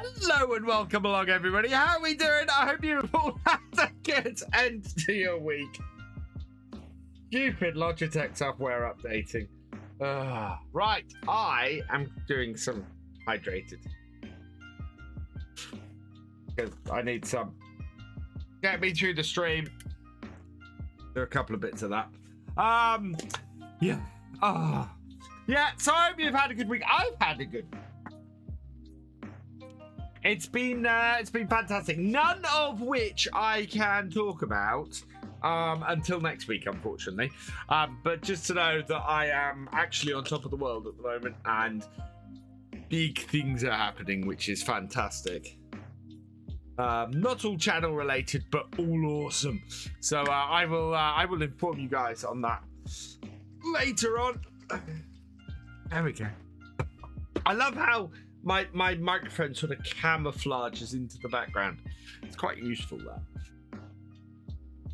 Hello and welcome along, everybody. How are we doing? I hope you've all had a good end to your week. Stupid Logitech software updating. Right, I am doing some hydrated. Because I need some. Get me through the stream. There are a couple of bits of that. Yeah. Yeah, so I hope you've had a good week. I've had a good week. It's been fantastic. None of which I can talk about until next week, unfortunately. But just to know that I am actually on top of the world at the moment, and big things are happening, which is fantastic. Not all channel related, but all awesome. So I will inform you guys on that later on. There we go. I love how my microphone sort of camouflages into the background. It's quite useful,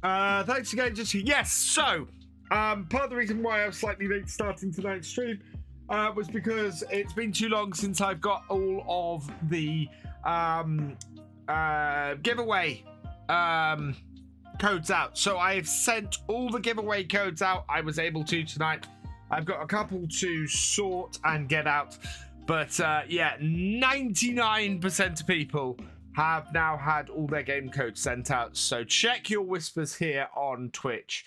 that. Thanks again. Yes. So, part of the reason why I was slightly late starting tonight's stream was because it's been too long since I've got all of the giveaway codes out. So I've sent all the giveaway codes out. I was able to tonight. I've got a couple to sort and get out. But yeah, 99% of people have now had all their game codes sent out. So check your whispers here on Twitch.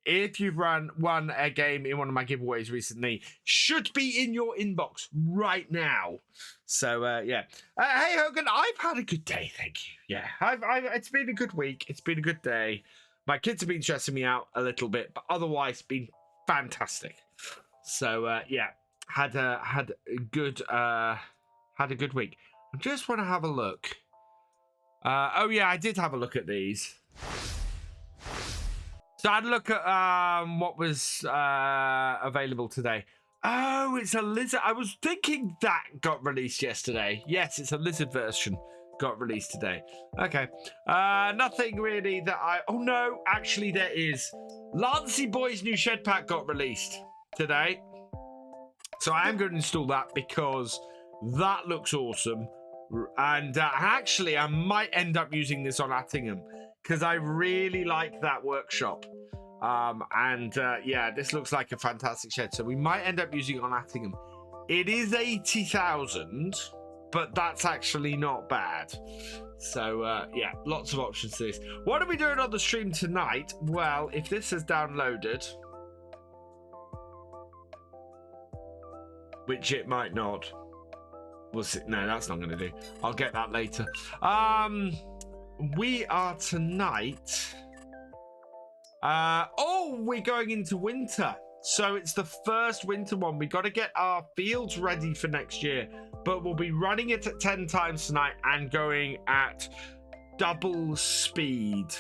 If you've won a game in one of my giveaways recently, should be in your inbox right now. So yeah. Hey Hogan, I've had a good day, thank you. Yeah, it's been a good week. It's been a good day. My kids have been stressing me out a little bit, but otherwise been fantastic. So yeah. Had a good week. I just want to have a look. Oh yeah, I did have a look at these. So I had a look at what was available today. Oh, it's a lizard. I was thinking that got released yesterday. Yes, it's a lizard version. Got released today. Okay. Nothing really that I... Oh no, actually there is. Lancey Boy's new shed pack got released today. So I am going to install that because that looks awesome. And actually, I might end up using this on Attingham because I really like that workshop. Yeah, this looks like a fantastic shed. So we might end up using it on Attingham. It is 80,000, but that's actually not bad. So yeah, lots of options to this. What are we doing on the stream tonight? Well, if this is downloaded... which it might not. We'll see. No, that's not going to do. I'll get that later. We are tonight. Oh, we're going into winter. So it's the first winter one. We got to get our fields ready for next year. But we'll be running it at 10 times tonight and going at double speed.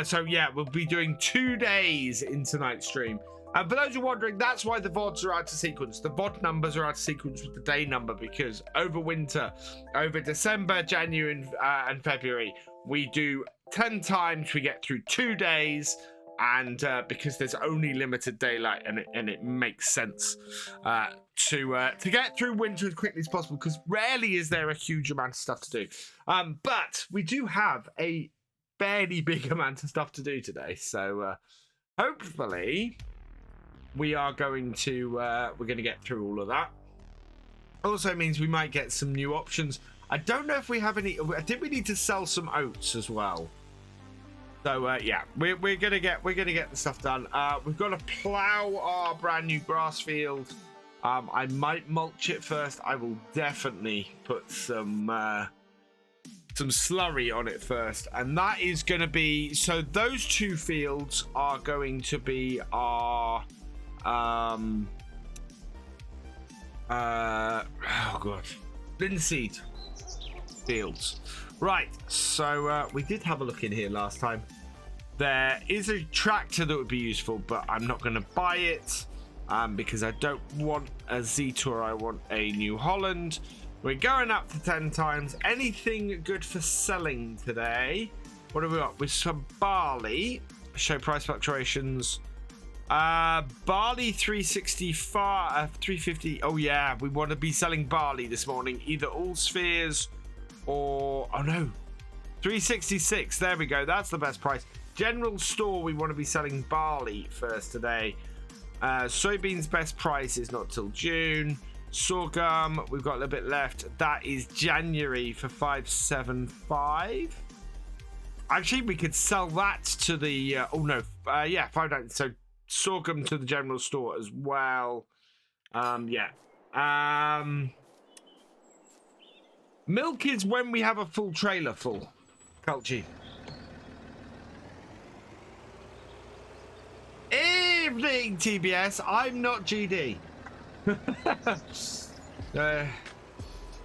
So yeah, we'll be doing 2 days in tonight's stream. And for those who are wondering, that's why the VODs are out of sequence. The VOD numbers are out of sequence with the day number because over winter, over December, January, and February, we do 10 times. We get through 2 days, and because there's only limited daylight, and it makes sense to get through winter as quickly as possible because rarely is there a huge amount of stuff to do. But we do have a fairly big amount of stuff to do today, so hopefully. We are going to we're going to get through all of that. Also means we might get some new options. I don't know if we have any. I think we need to sell some oats as well. So yeah, we're gonna get the stuff done. We've got to plow our brand new grass field. I might mulch it first. I will definitely put some slurry on it first, and that is going to be. So those two fields are going to be our. Oh god, linseed fields. Right, so we did have a look in here last time. There is a tractor that would be useful, but I'm not going to buy it because I don't want a Z-Tour. I want a New Holland. We're going up to 10 times. Anything good for selling today? What have we got? With some barley, show price fluctuations. Barley 365, 350. Oh yeah, we want to be selling barley this morning. Either all spheres or, oh no, 366. There we go. That's the best price. General store, we want to be selling barley first today. Soybeans best price is not till June. Sorghum, we've got a little bit left. That is January for 575. Actually, we could sell that to the oh no, yeah, 590. So sorghum to the general store as well. Yeah. Milk is when we have a full trailer full. Culchi. Evening, TBS. I'm not GD.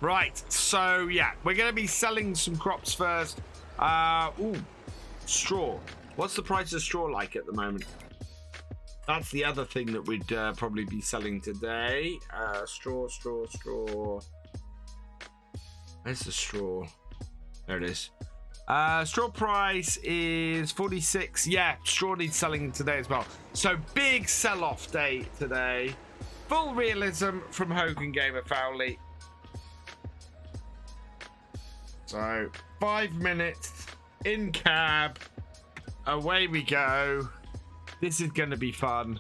Right. So yeah, we're gonna be selling some crops first. Ooh, straw. What's the price of straw like at the moment? That's the other thing that we'd probably be selling today. Straw. Where's the straw? There it is. Straw price is 46. Yeah, straw needs selling today as well. So big sell-off day today. Full realism from Hogan Gamer Fowley. So 5 minutes in cab. Away we go. This is going to be fun.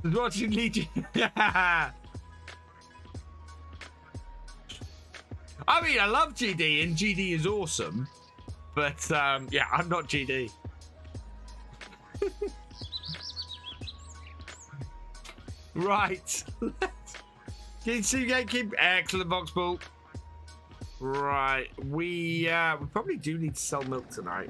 Watching Legion. I mean, I love GD and GD is awesome. But yeah, I'm not GD. Right. Keep excellent Voxball. Right. We probably do need to sell milk tonight.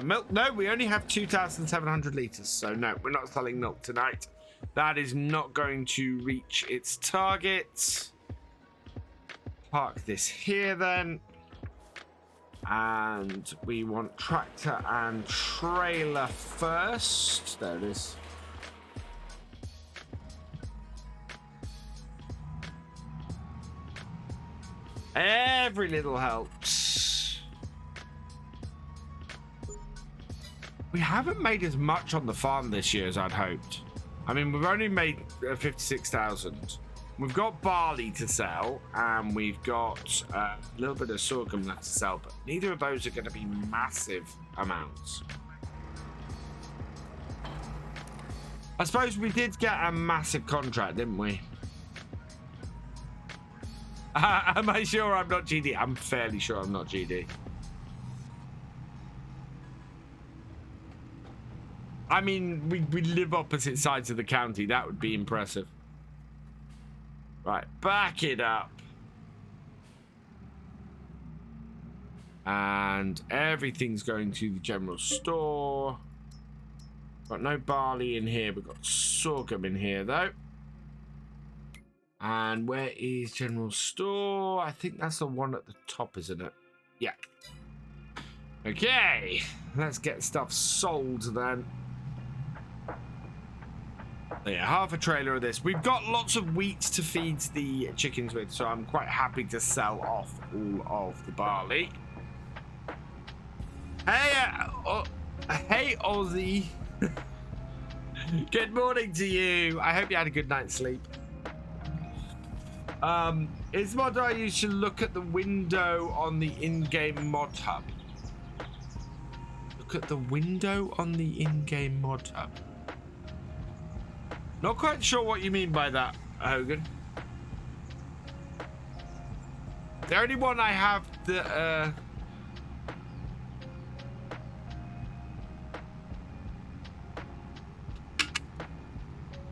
Milk? No, we only have 2,700 liters. So no, we're not selling milk tonight. That is not going to reach its target. Park this here then. And we want tractor and trailer first. There it is. Every little helps. We haven't made as much on the farm this year as I'd hoped. I mean, we've only made 56,000. We've got barley to sell, and we've got a little bit of sorghum left to sell, but neither of those are going to be massive amounts. I suppose we did get a massive contract, didn't we? Am I sure I'm not GD? I'm fairly sure I'm not GD. I mean, we live opposite sides of the county. That would be impressive. Right, back it up. And everything's going to the general store. Got no barley in here. We've got sorghum in here, though. And where is general store? I think that's the one at the top, isn't it? Yeah. Okay, let's get stuff sold then. Yeah, half a trailer of this. We've got lots of wheat to feed the chickens with, so I'm quite happy to sell off all of the barley. Hey, hey, Aussie. Good morning to you. I hope you had a good night's sleep. Is mod I you should look at the window on the in-game mod hub. Look at the window on the in-game mod hub. Not quite sure what you mean by that, Hogan. The only one I have that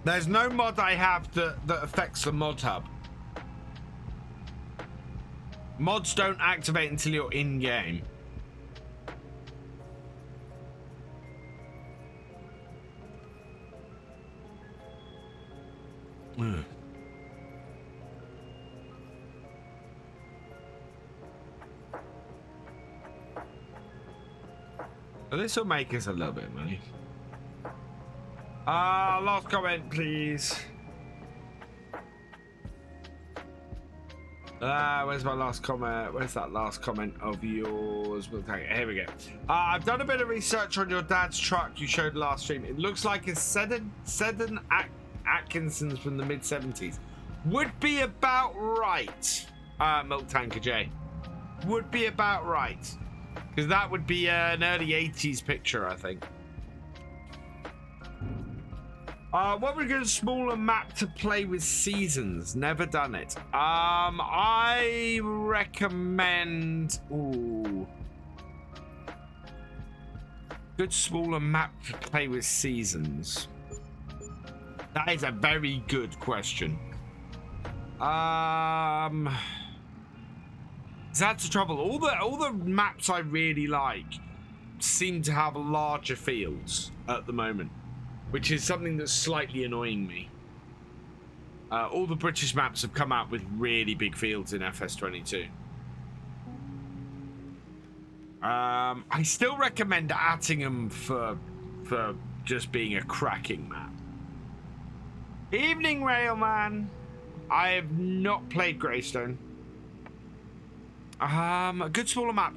there's no mod I have that affects the mod hub. Mods don't activate until you're in game. Well, this will make us a little bit of money. Last comment, please. Where's my last comment? Where's that last comment of yours? We'll take it. Here we go. I've done a bit of research on your dad's truck you showed last stream. It looks like a Sedan Atkinson's from the mid-70s. Would be about right, Milk Tanker J. Would be about right. Because that would be an early 80s picture, I think. What would a good smaller map to play with seasons? Never done it. I recommend... Ooh. Good smaller map to play with seasons. That is a very good question. That's the trouble. All the maps I really like seem to have larger fields at the moment, which is something that's slightly annoying me. All the British maps have come out with really big fields in FS22. I still recommend Attingham for just being a cracking map. Evening, Railman. I have not played Greystone. A good smaller map.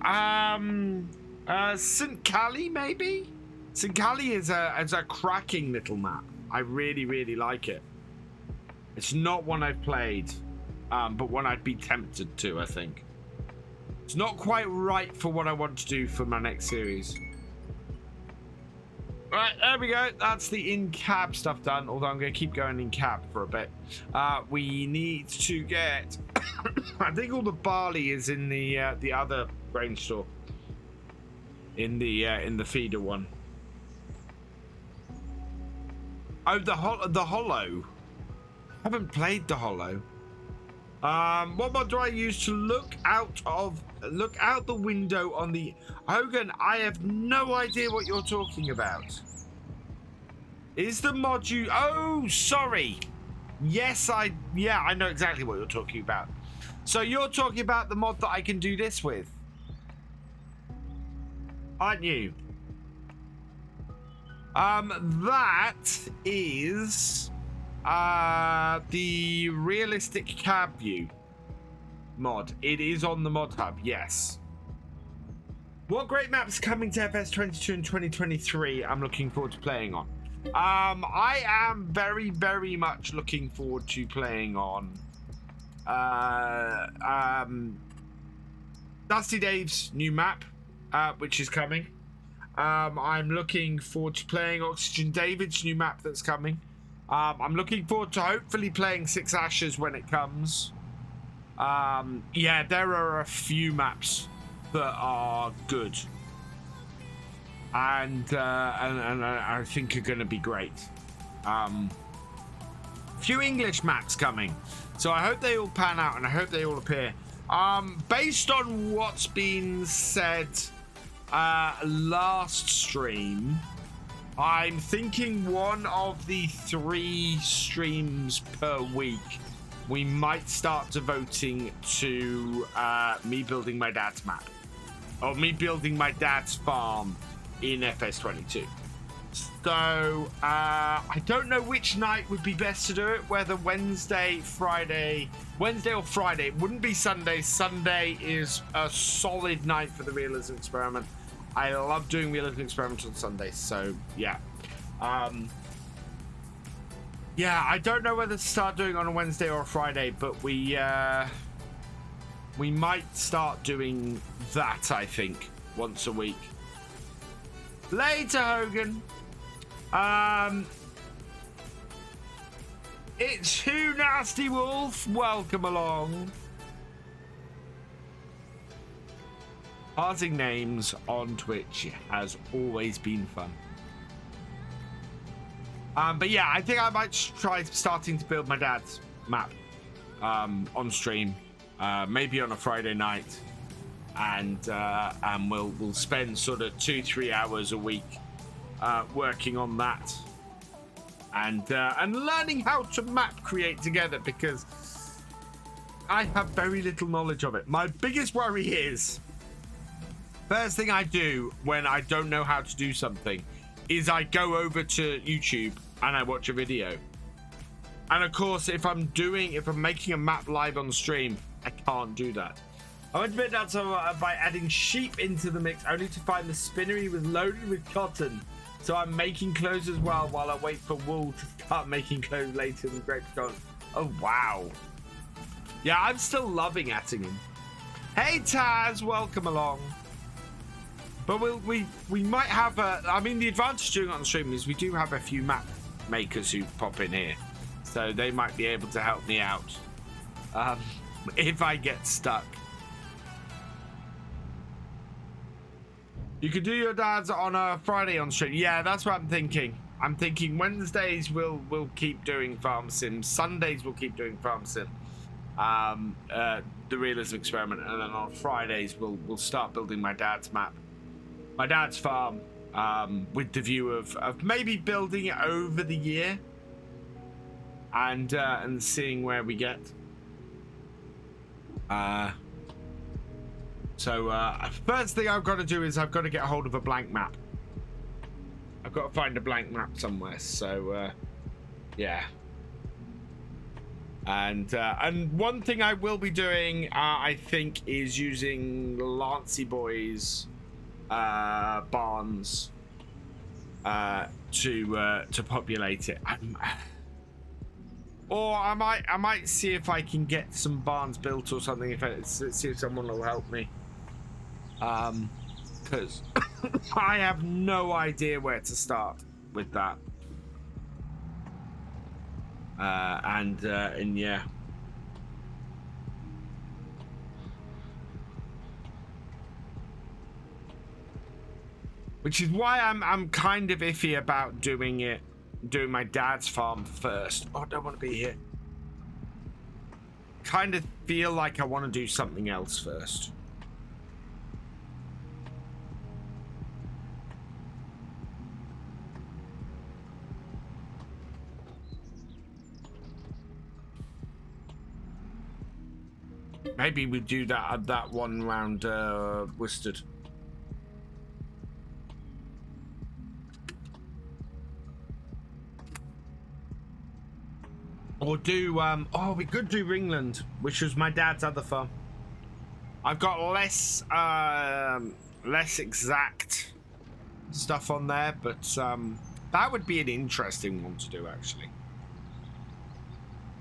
St. Cally, maybe? St. Cally is a cracking little map. I really, really like it. It's not one I've played, but one I'd be tempted to, I think. It's not quite right for what I want to do for my next series. Right, there we go. That's the in-cab stuff done, although I'm going to keep going in-cab for a bit. We need to get... I think all the barley is in the other grain store. In the feeder one. Oh, the hollow. I haven't played the hollow. What mod do I use to look out the window on the... Hogan, I have no idea what you're talking about. Is the mod you... Oh, sorry. Yes, I know exactly what you're talking about. So you're talking about the mod that I can do this with, aren't you? That is the realistic cab view mod. It is on the mod hub, yes. What great maps coming to FS22 in 2023 I'm looking forward to playing on? I am very, very much looking forward to playing on Dusty Dave's new map, which is coming. I'm looking forward to playing Oxygen David's new map that's coming. I'm looking forward to hopefully playing Six Ashes when it comes. Yeah, there are a few maps that are good, and I think are going to be great. Few English maps coming, so I hope they all pan out and I hope they all appear. Based on what's been said last stream, I'm thinking one of the 3 streams per week we might start devoting to me building my dad's map, or me building my dad's farm in FS22. So I don't know which night would be best to do it, whether Wednesday or Friday. It wouldn't be Sunday. Sunday is a solid night for the Realism experiment. I love doing Realism experiments on Sundays, so yeah. Yeah, I don't know whether to start doing on a Wednesday or a Friday, but we might start doing that, I think, once a week. Later, Hogan. It's Who Nasty Wolf. Welcome along. Parsing names on Twitch has always been fun. But yeah, I think I might try starting to build my dad's map on stream, maybe on a Friday night, and we'll spend sort of 2-3 hours a week working on that, and learning how to map create together, because I have very little knowledge of it. My biggest worry is, first thing I do when I don't know how to do something is I go over to YouTube and I watch a video. And of course, if I'm making a map live on stream, I can't do that. I went to bed nuts by adding sheep into the mix, only to find the spinnery was loaded with cotton. So I'm making clothes as well while I wait for wool to start making clothes later in the grapes gone. Oh, wow. Yeah, I'm still loving Attingen. Hey, Taz, welcome along. But we might have I mean, the advantage of doing it on the stream is we do have a few map makers who pop in here. So they might be able to help me out if I get stuck. You could do your dad's on a Friday on stream. Yeah, that's what I'm thinking. I'm thinking Wednesdays we'll keep doing farm sim. Sundays we'll keep doing farm sim. The realism experiment, and then on Fridays we'll start building my dad's map, my dad's farm, with the view of maybe building it over the year and seeing where we get. So first thing I've got to do is I've got to get a hold of a blank map. I've got to find a blank map somewhere. So yeah. And one thing I will be doing, I think, is using Lancey Boys barns to populate it. Or I might see if I can get some barns built or something. See if someone will help me. Because I have no idea where to start with that. And yeah. Which is why I'm kind of iffy about doing my dad's farm first. Oh, I don't want to be here. Kind of feel like I want to do something else first. Maybe we do that at that one round Worcestered. Or do oh, we could do Ringland, which was my dad's other farm. I've got less exact stuff on there, but that would be an interesting one to do, actually.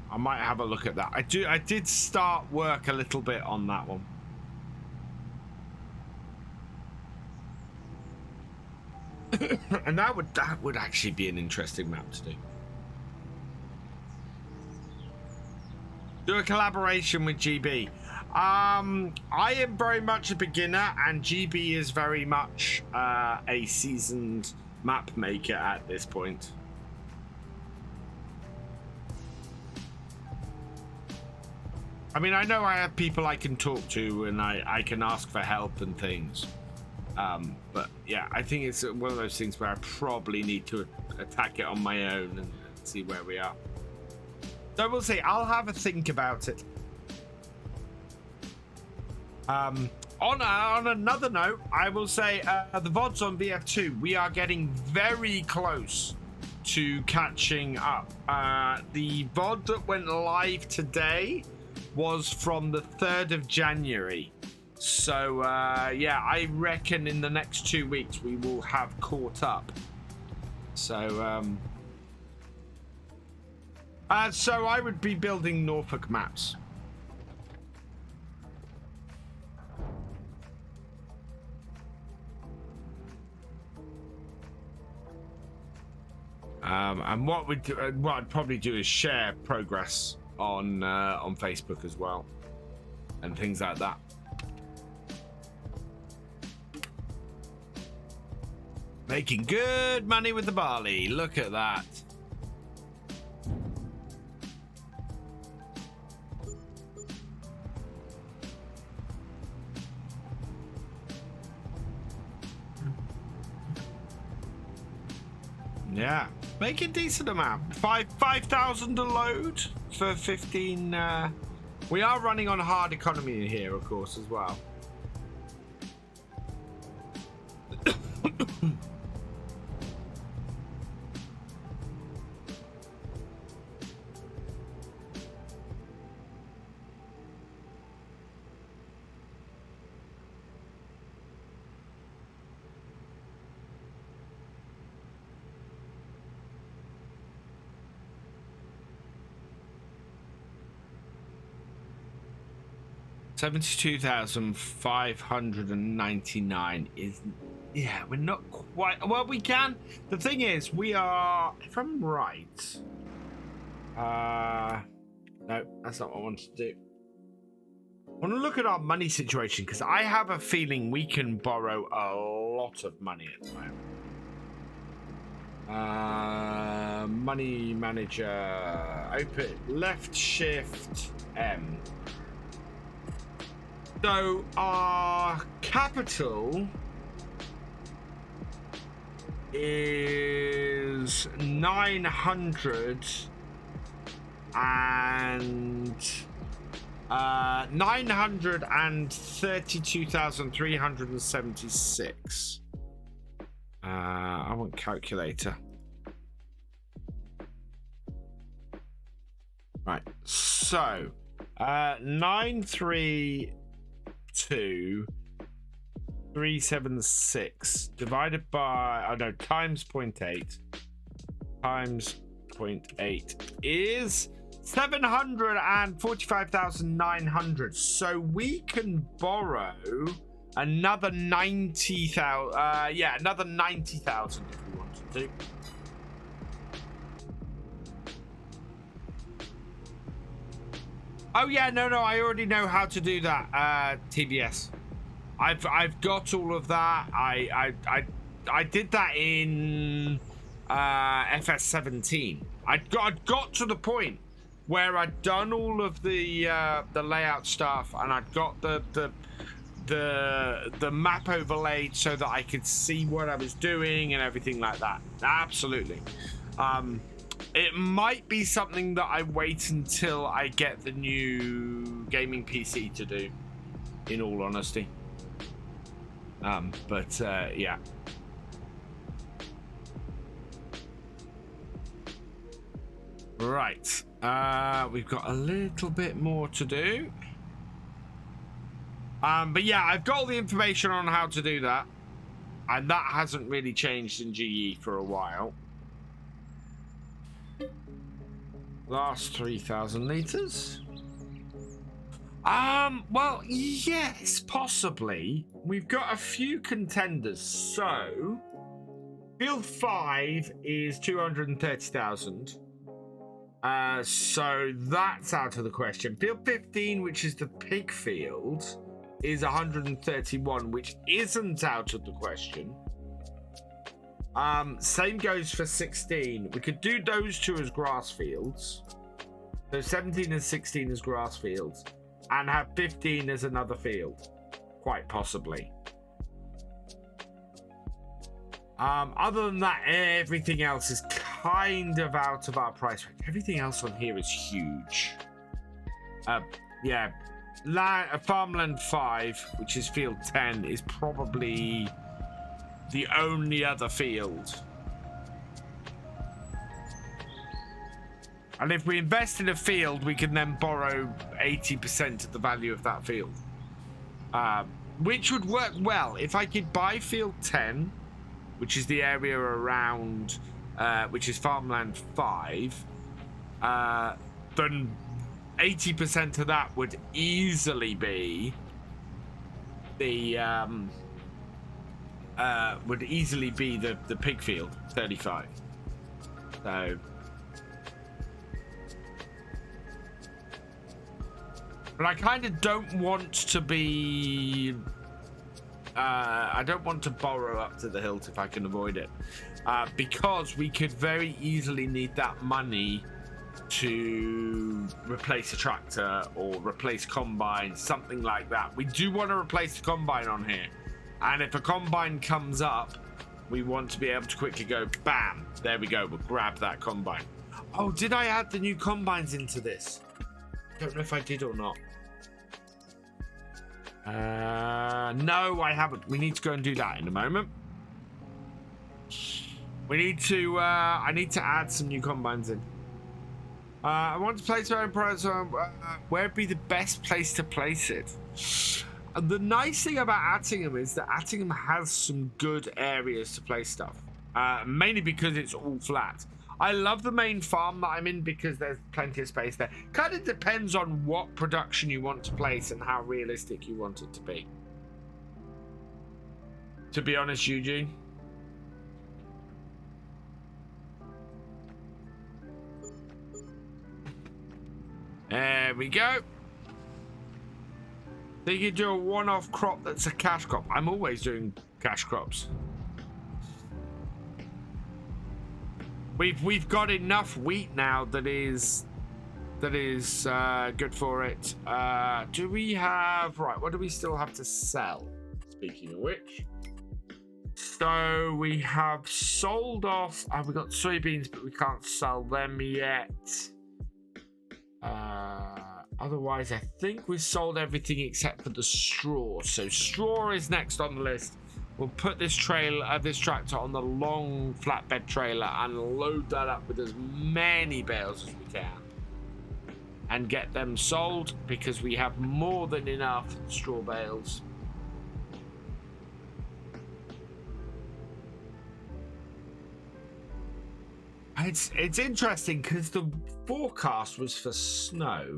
I might have a look at that. I did start work a little bit on that one. And that would actually be an interesting map to do. Do a collaboration with GB. I am very much a beginner, and GB is very much a seasoned map maker at this point. I mean, I know I have people I can talk to, and I can ask for help and things. But yeah, I think it's one of those things where I probably need to attack it on my own and see where we are. So we'll see. I'll have a think about it. On another note, I will say the VODs on VF2, we are getting very close to catching up. The VOD that went live today was from the 3rd of January. So, yeah, I reckon in the next 2 weeks we will have caught up. So, so I would be building Norfolk maps. And what I'd probably do is share progress on Facebook as well, and things like that. Making good money with the barley. Look at that. Yeah, make a decent amount. 5,000 a load for 15. We are running on hard economy here, of course, as well. 72,599 is, yeah, we're not quite, well, we can. The thing is, we are, if I'm right, no, that's not what I wanted to do. I want to look at our money situation because I have a feeling we can borrow a lot of money at the moment. Money manager, open, left shift M. So our capital is 932,376. I want calculator. Right, so 932,376 divided by, oh no, times 0.8 times 0.8 is 745,900. So we can borrow another 90,000. Yeah, another 90,000 if we wanted to. Oh yeah, no, I already know how to do that. TBS. I've got all of that. I did that in FS17. I'd got to the point where I'd done all of the layout stuff, and I'd got the map overlaid so that I could see what I was doing and everything like that. Absolutely. It might be something that I wait until I get the new gaming PC to do, in all honesty. But yeah. Right. We've got a little bit more to do. But yeah, I've got all the information on how to do that. And that hasn't really changed in GE for a while. Last 3,000 liters. Well, yes, possibly. We've got a few contenders. So, field 5 is 230,000. So that's out of the question. Field 15, which is the pig field, is 131, which isn't out of the question. Same goes for 16. We could do those two as grass fields. So 17 and 16 as grass fields, and have 15 as another field, quite possibly. Other than that, everything else is kind of out of our price range. Everything else on here is huge. Yeah, Farmland 5, which is field 10, is probably the only other field. And if we invest in a field, we can then borrow 80% of the value of that field. Which would work well. If I could buy field 10, which is the area around, which is Farmland 5, then 80% of that would easily be the the pig field 35. So, but I kind of don't want to be. I don't want to borrow up to the hilt if I can avoid it, because we could very easily need that money to replace a tractor or replace combine, something like that. We do want to replace the combine on here, and if a combine comes up, we want to be able to quickly go bam, there we go, we'll grab that combine. Oh, did I add the new combines into this? I don't know if I did or not. No, I haven't. We need to go and do that in a moment. We need to I need to add some new combines in. I want to place my own price on where would be the best place to place it. The nice thing about Attingham is that Attingham has some good areas to place stuff, mainly because it's all flat. I love the main farm that I'm in because there's plenty of space there. Kind of depends on what production you want to place and how realistic you want it to be. To be honest, Eugene. There we go. So you can do a one-off crop that's a cash crop. I'm always doing cash crops. We've got enough wheat now that is good for it. Do we have what do we still have to sell? Speaking of which, so we have sold off. We got soybeans, but we can't sell them yet. Otherwise, I think we've sold everything except for the straw. So straw is next on the list. We'll put this tractor on the long flatbed trailer and load that up with as many bales as we can. And get them sold because we have more than enough straw bales. It's interesting because the forecast was for snow.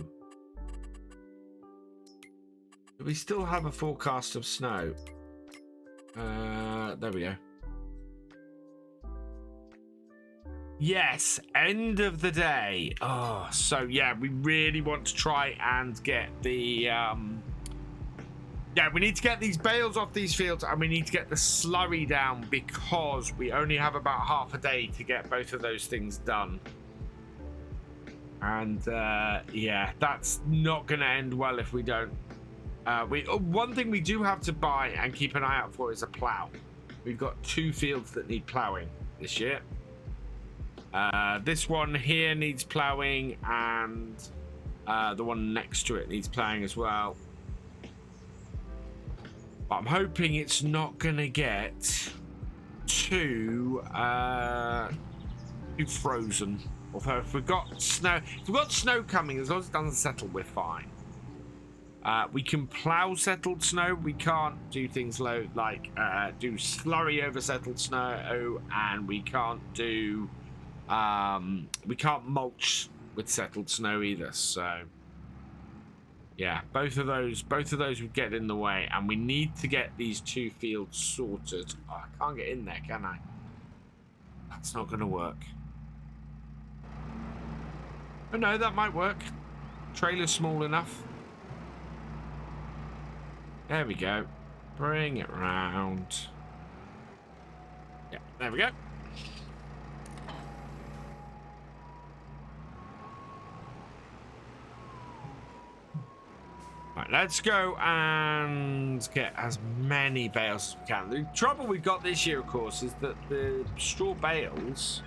Do we still have a forecast of snow? There we go. Yes, end of the day. Oh, so yeah, we really want to try and get the we need to get these bales off these fields, and we need to get the slurry down because we only have about half a day to get both of those things done. And yeah, that's not going to end well if we don't. One thing we do have to buy and keep an eye out for is a plow. We've got 2 fields that need plowing this year. This one here needs plowing, and the one next to it needs plowing as well. But I'm hoping it's not gonna get too frozen. Although if we've got snow coming, as long as it doesn't settle, we're fine. We can plow settled snow. We can't do things like do slurry over settled snow, and we can't do we can't mulch with settled snow either. So yeah, both of those would get in the way, and we need to get these 2 fields sorted. Oh, I can't get in there, can I? That's not going to work. Oh no, that might work. Trailer's small enough. There we go. Bring it round. Yeah, there we go. Right, let's go and get as many bales as we can. The trouble we've got this year, of course, is that the straw bales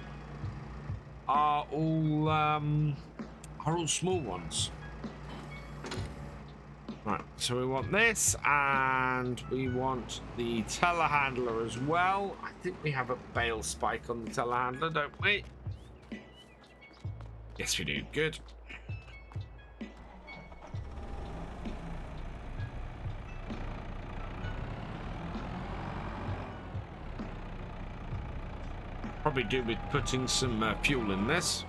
are all small ones. Right, so we want this, and we want the telehandler as well. I think we have a bale spike on the telehandler, don't we? Yes, we do. Good. Probably do with putting some fuel in this.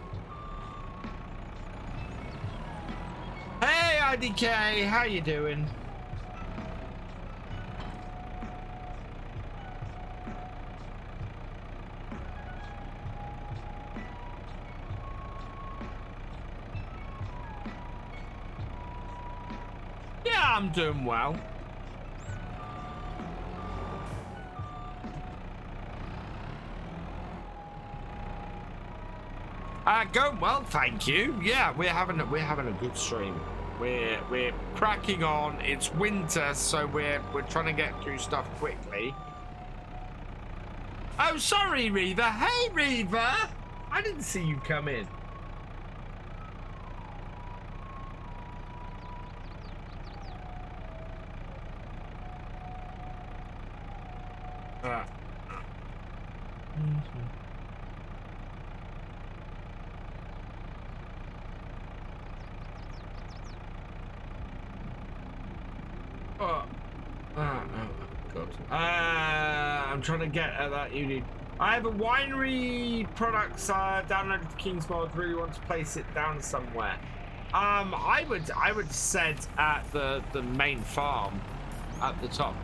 Hey, IDK, how you doing? Yeah, I'm doing well. Going well, thank you. Yeah, we're having a good stream. We're cracking on. It's winter, so we're trying to get through stuff quickly. Oh, sorry, Reaver. Hey, Reaver. I didn't see you come in. I'm trying to get at that unit I have a winery products downloaded for King's Mod. Really want to place it down somewhere. I would set at the main farm at the top.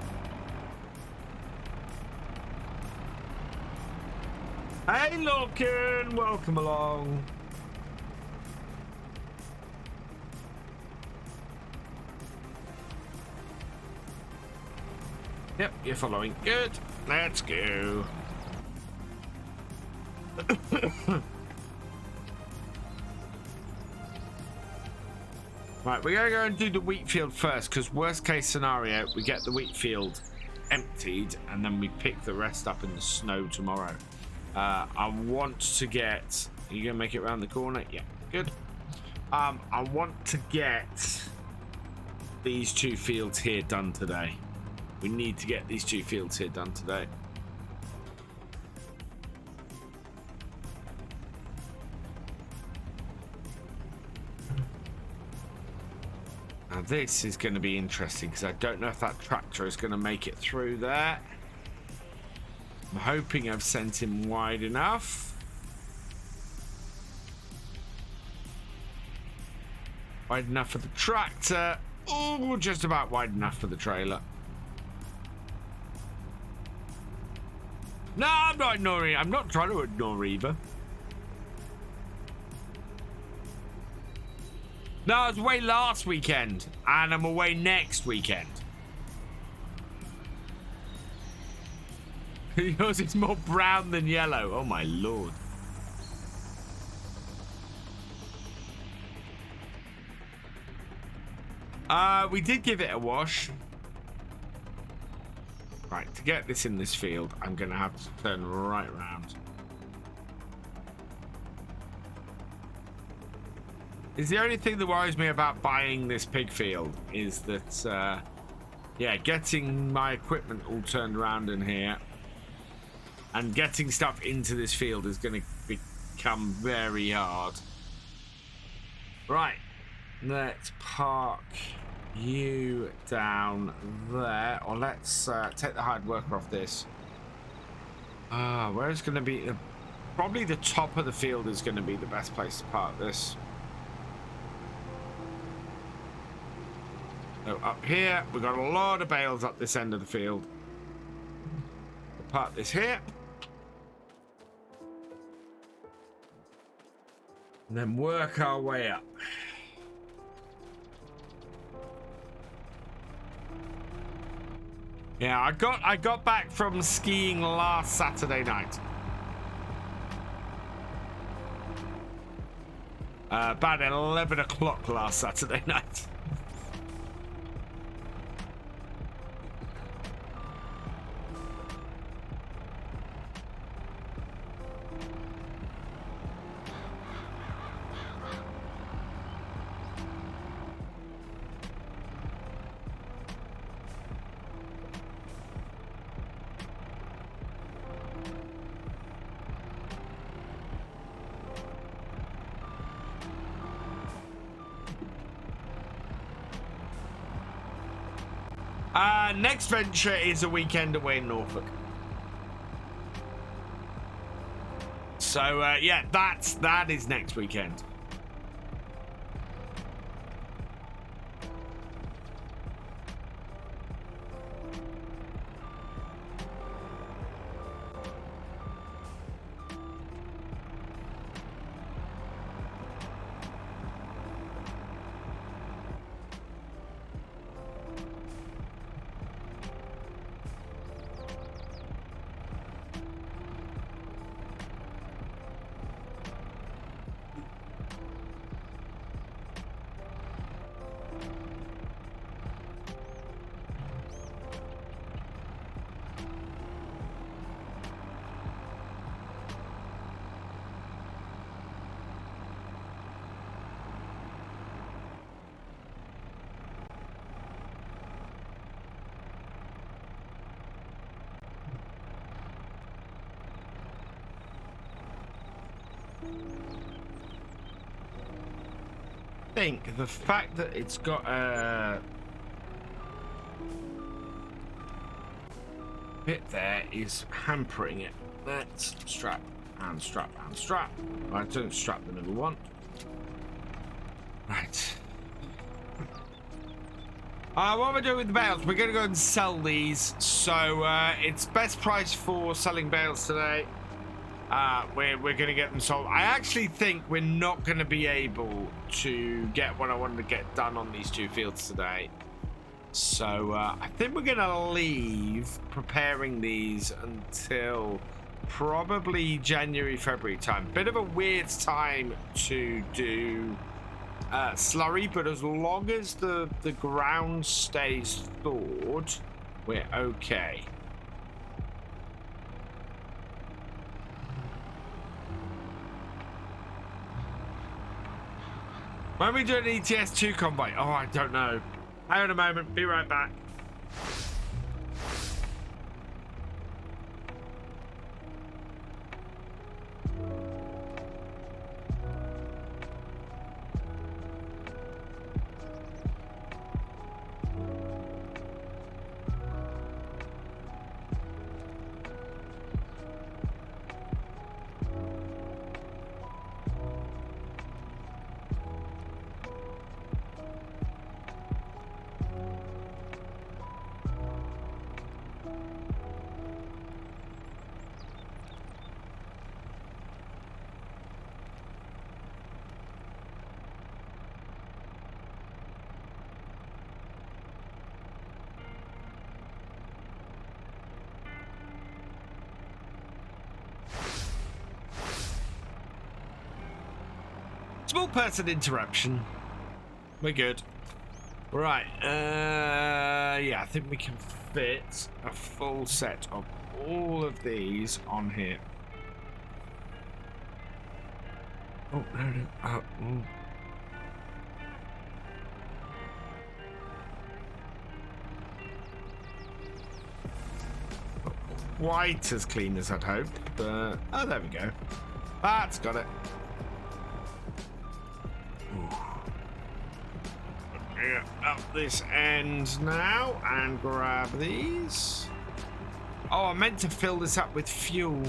Hey, Lorcan, welcome along. Yep, you're following. Good. Let's go. Right, we're gonna go and do the wheat field first, because worst case scenario, we get the wheat field emptied and then we pick the rest up in the snow tomorrow. I want to get. Are you gonna make it around the corner? Yeah, good. I want to get these 2 fields here done today. We need to get these 2 fields here done today. Now this is going to be interesting because I don't know if that tractor is going to make it through there. I'm hoping I've sent him wide enough. Wide enough for the tractor. Oh, just about wide enough for the trailer. No, I'm not ignoring. I'm not trying to ignore either. No, I was away last weekend, and I'm away next weekend. Yours is more brown than yellow. Oh my lord. We did give it a wash. Right, to get this in this field, I'm going to have to turn right around. Is the only thing that worries me about buying this pig field is that, yeah, getting my equipment all turned around in here and getting stuff into this field is going to become very hard. Right, let's park you down there, or let's take the hard worker off this. Where it's going to be, probably the top of the field is going to be the best place to park this. So up here, we've got a lot of bales up this end of the field. We'll park this here. And then work our way up. Yeah, I got back from skiing last Saturday night. About 11 o'clock last Saturday night. Next venture is a weekend away in Norfolk. So yeah, that is next weekend. The fact that it's got a bit there is hampering it. Let's strap and strap and strap. Right, don't strap the middle one. Right. What we're doing with the bales, we're going to go and sell these. So it's best price for selling bales today. We're going to get them sold. I actually think we're not going to be able to get what I wanted to get done on these 2 fields today. So I think we're going to leave preparing these until probably January, February time. Bit of a weird time to do slurry, but as long as the ground stays thawed, we're okay. When we do an ETS2 convoy? Oh, I don't know. Hang on a moment. Be right back. Small person interruption. We're good. Right. Yeah, I think we can fit a full set of all of these on here. Oh, no. Oh, Not quite as clean as I'd hoped, but oh, there we go. That's got it. Up this end now and grab these. Oh, I meant to fill this up with fuel.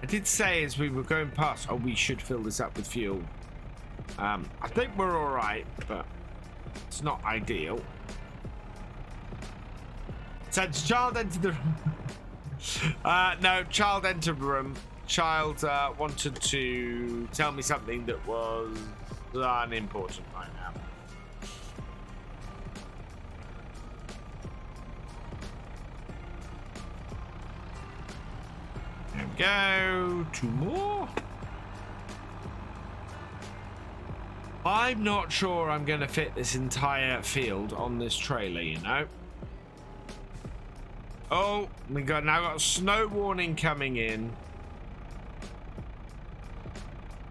I did say as we were going past, oh, we should fill this up with fuel. I think we're all right, but it's not ideal. Since child entered the room. No, child entered the room. Child wanted to tell me something that was unimportant right now. There we go. 2 more. I'm not sure I'm going to fit this entire field on this trailer, you know. Oh, we now got a snow warning coming in.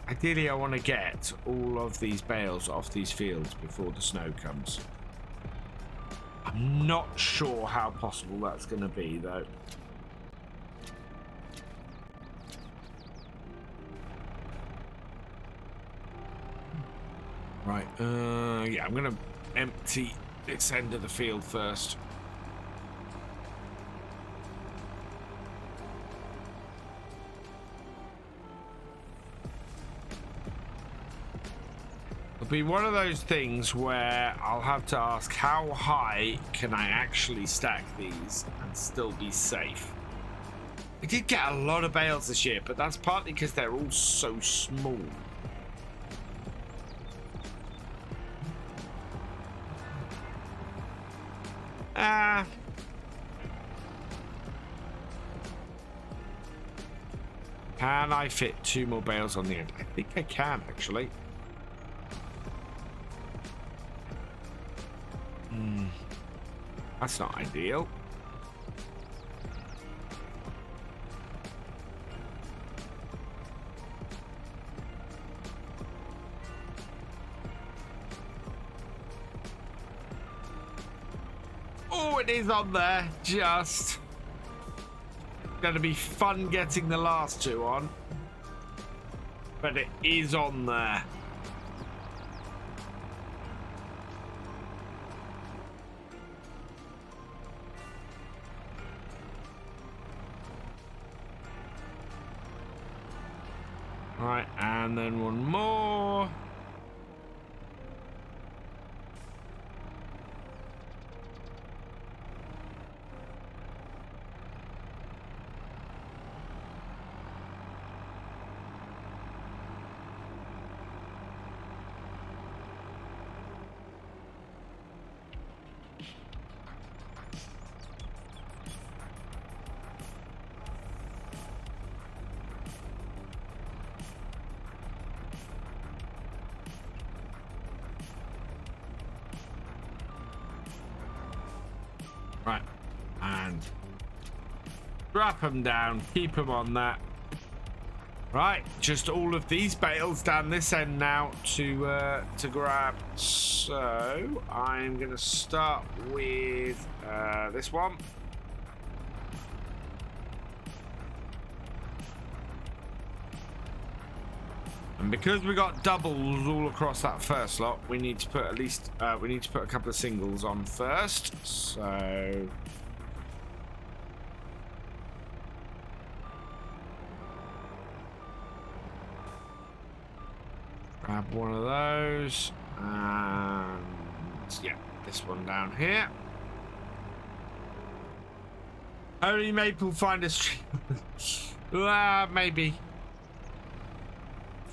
Ideally, I want to get all of these bales off these fields before the snow comes. I'm not sure how possible that's going to be, though. Right, yeah, I'm going to empty this end of the field first. It'll be one of those things where I'll have to ask how high can I actually stack these and still be safe. We did get a lot of bales this year, but that's partly because they're all so small. Can I fit 2 more bales on the end? I think I can, actually. That's not ideal. Oh, it is on there. Just gonna be fun getting the last 2 on, but it is on there. Right, and then one more. Right, and drop them down, keep them on that. Right, just all of these bales down this end now to grab. So I'm gonna start with this one. And because we got doubles all across that first lot, we need to put at least we need to put a couple of singles on first. So grab one of those, and yeah, this one down here. Only Maple find a stream. Maybe.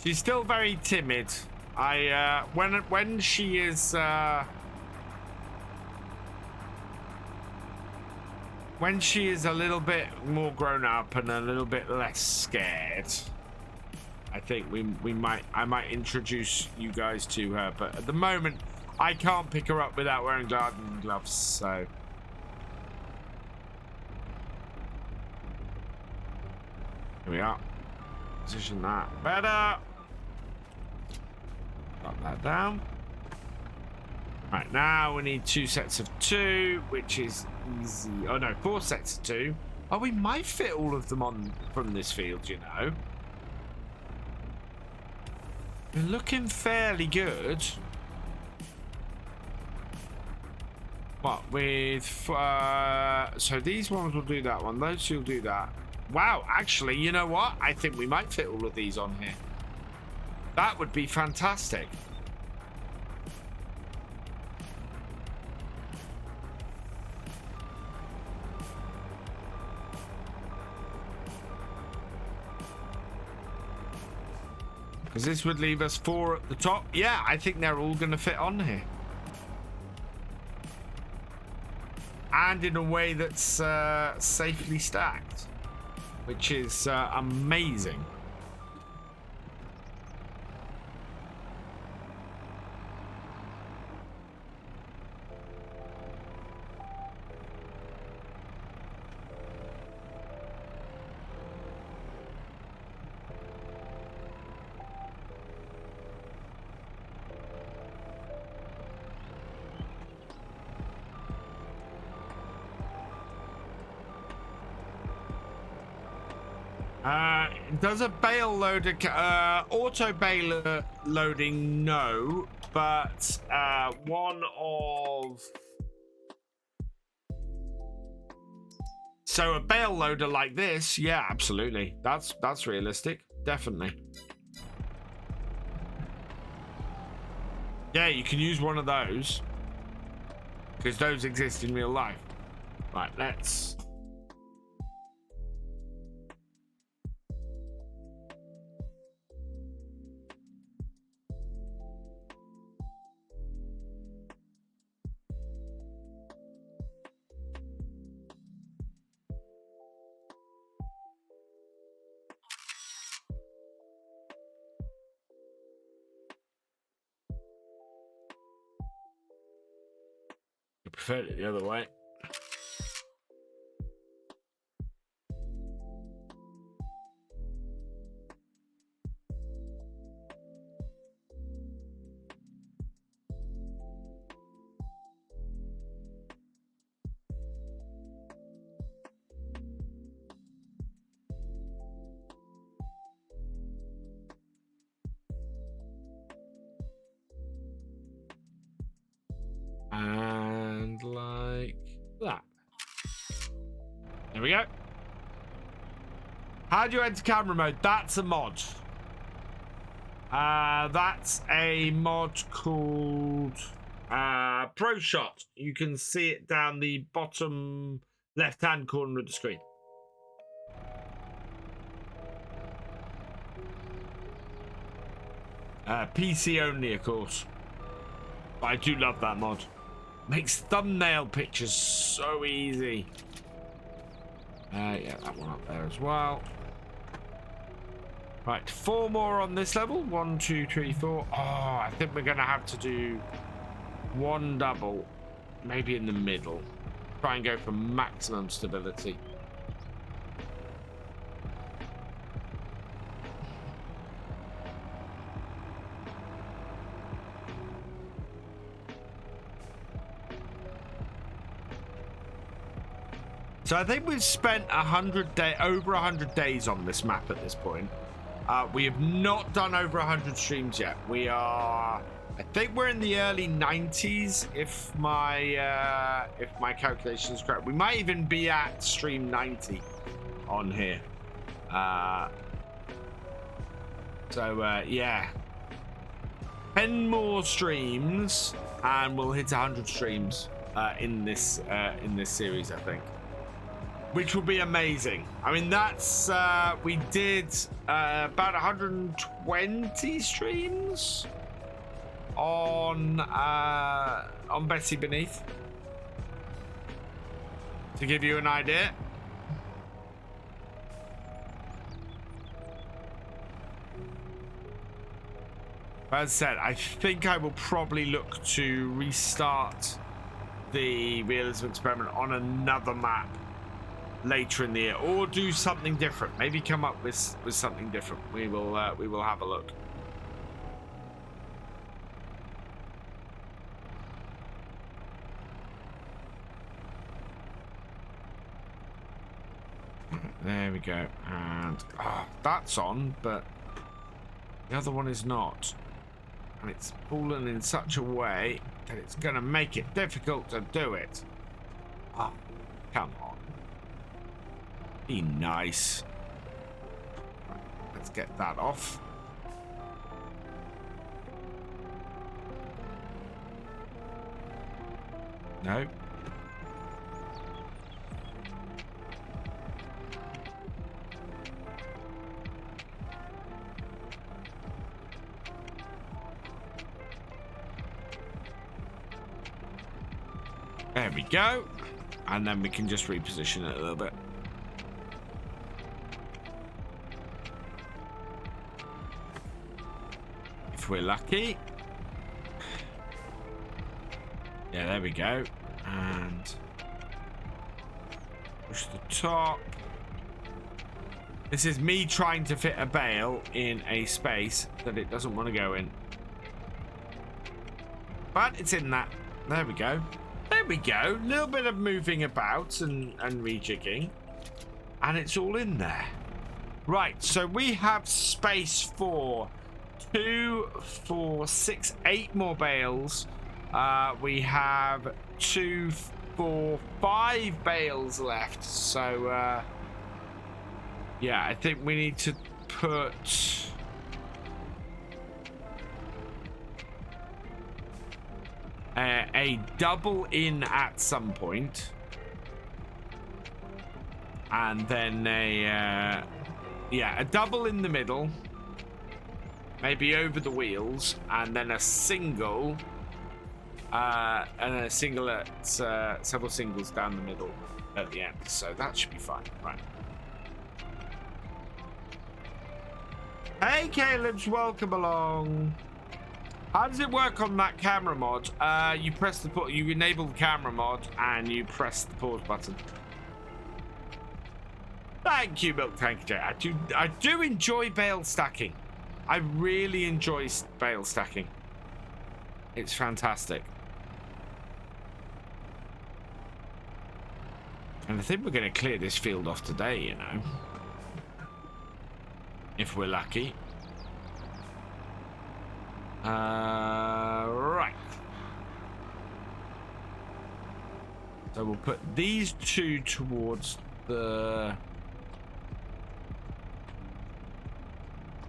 She's still very timid. When she is a little bit more grown up and a little bit less scared, I think I might introduce you guys to her. But at the moment, I can't pick her up without wearing gardening gloves. So here we are. Position that better. Drop that down. Right, now we need 2 sets of 2, which is easy. Oh no, 4 sets of 2. Oh, we might fit all of them on from this field, you know. We're looking fairly good. What with so these ones will do that one, those two will do that. Wow, actually, you know what? I think we might fit all of these on here. That would be fantastic. Because this would leave us 4 at the top. Yeah, I think they're all going to fit on here. And in a way that's safely stacked, which is amazing. Does a bale loader auto baler loading? No, but one of so a bale loader like this, yeah, absolutely. That's realistic, definitely. Yeah, you can use one of those because those exist in real life. Right, let's. I preferred it the other way. And like that. There we go. How do you enter camera mode? That's a mod. That's a mod called Pro Shot. You can see it down the bottom left-hand corner of the screen. PC only, of course. But I do love that mod. Makes thumbnail pictures so easy. Yeah, that one up there as well. Right, 4 more on this level. 1, 2, 3, 4. Oh, I think we're going to have to do 1 double, maybe in the middle. Try and go for maximum stability. So I think we've spent over 100 days on this map at this point. We have not done over 100 streams yet. We are, I think we're in the early 90s, if my calculation is correct. We might even be at stream 90 on here. Yeah, 10 more streams, and we'll hit 100 streams in this series, I think. Which will be amazing. I mean, that's we did about 120 streams on Bessie Beneath, to give you an idea. As I said, I think I will probably look to restart the realism experiment on another map later in the year, or do something different. Maybe come up with something different. We will have a look. There we go. And that's on, but the other one is not, and it's fallen in such a way that it's gonna make it difficult to do it. Oh, come on. Be nice. Right, let's get that off. No. There we go. And then we can just reposition it a little bit. If we're lucky. Yeah, there we go. And push the top. This is me trying to fit a bale in a space that it doesn't want to go in. But it's in that. There we go. There we go. A little bit of moving about and rejigging. And it's all in there. Right, so we have space for 2, 4, 6, 8 more bales. We have 2, 4, 5 bales left. So, yeah, I think we need to put a double in at some point, and then a double in the middle, maybe over the wheels, and then a single, at several singles down the middle at the end. So that should be fine, right? Hey, Caleb's, welcome along. How does it work on that camera mod? You press the you enable the camera mod and you press the pause button. Thank you, Milk Tank J. I do enjoy bale stacking. I really enjoy bale stacking. It's fantastic. And I think we're going to clear this field off today, you know, if we're lucky. Right. So we'll put these 2 towards the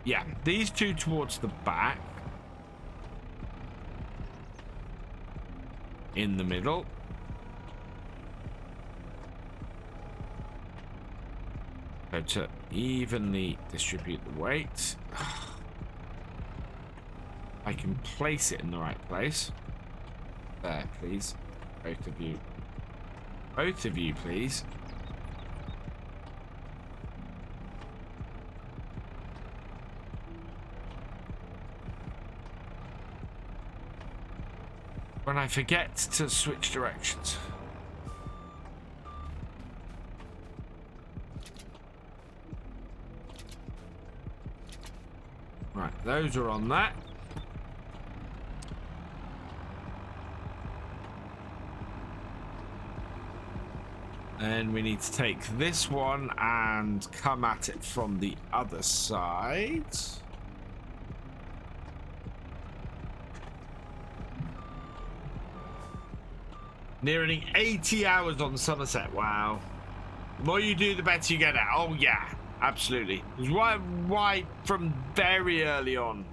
Yeah, these two towards the back. In the middle. So to evenly distribute the weight. I can place it in the right place. There, please. Both of you. Both of you, please. When I forget to switch directions. Right, those are on that. And we need to take this one and come at it from the other side. Nearing 80 hours on Somerset. Wow. The more you do, the better you get at. Oh, yeah. Absolutely. Why from very early on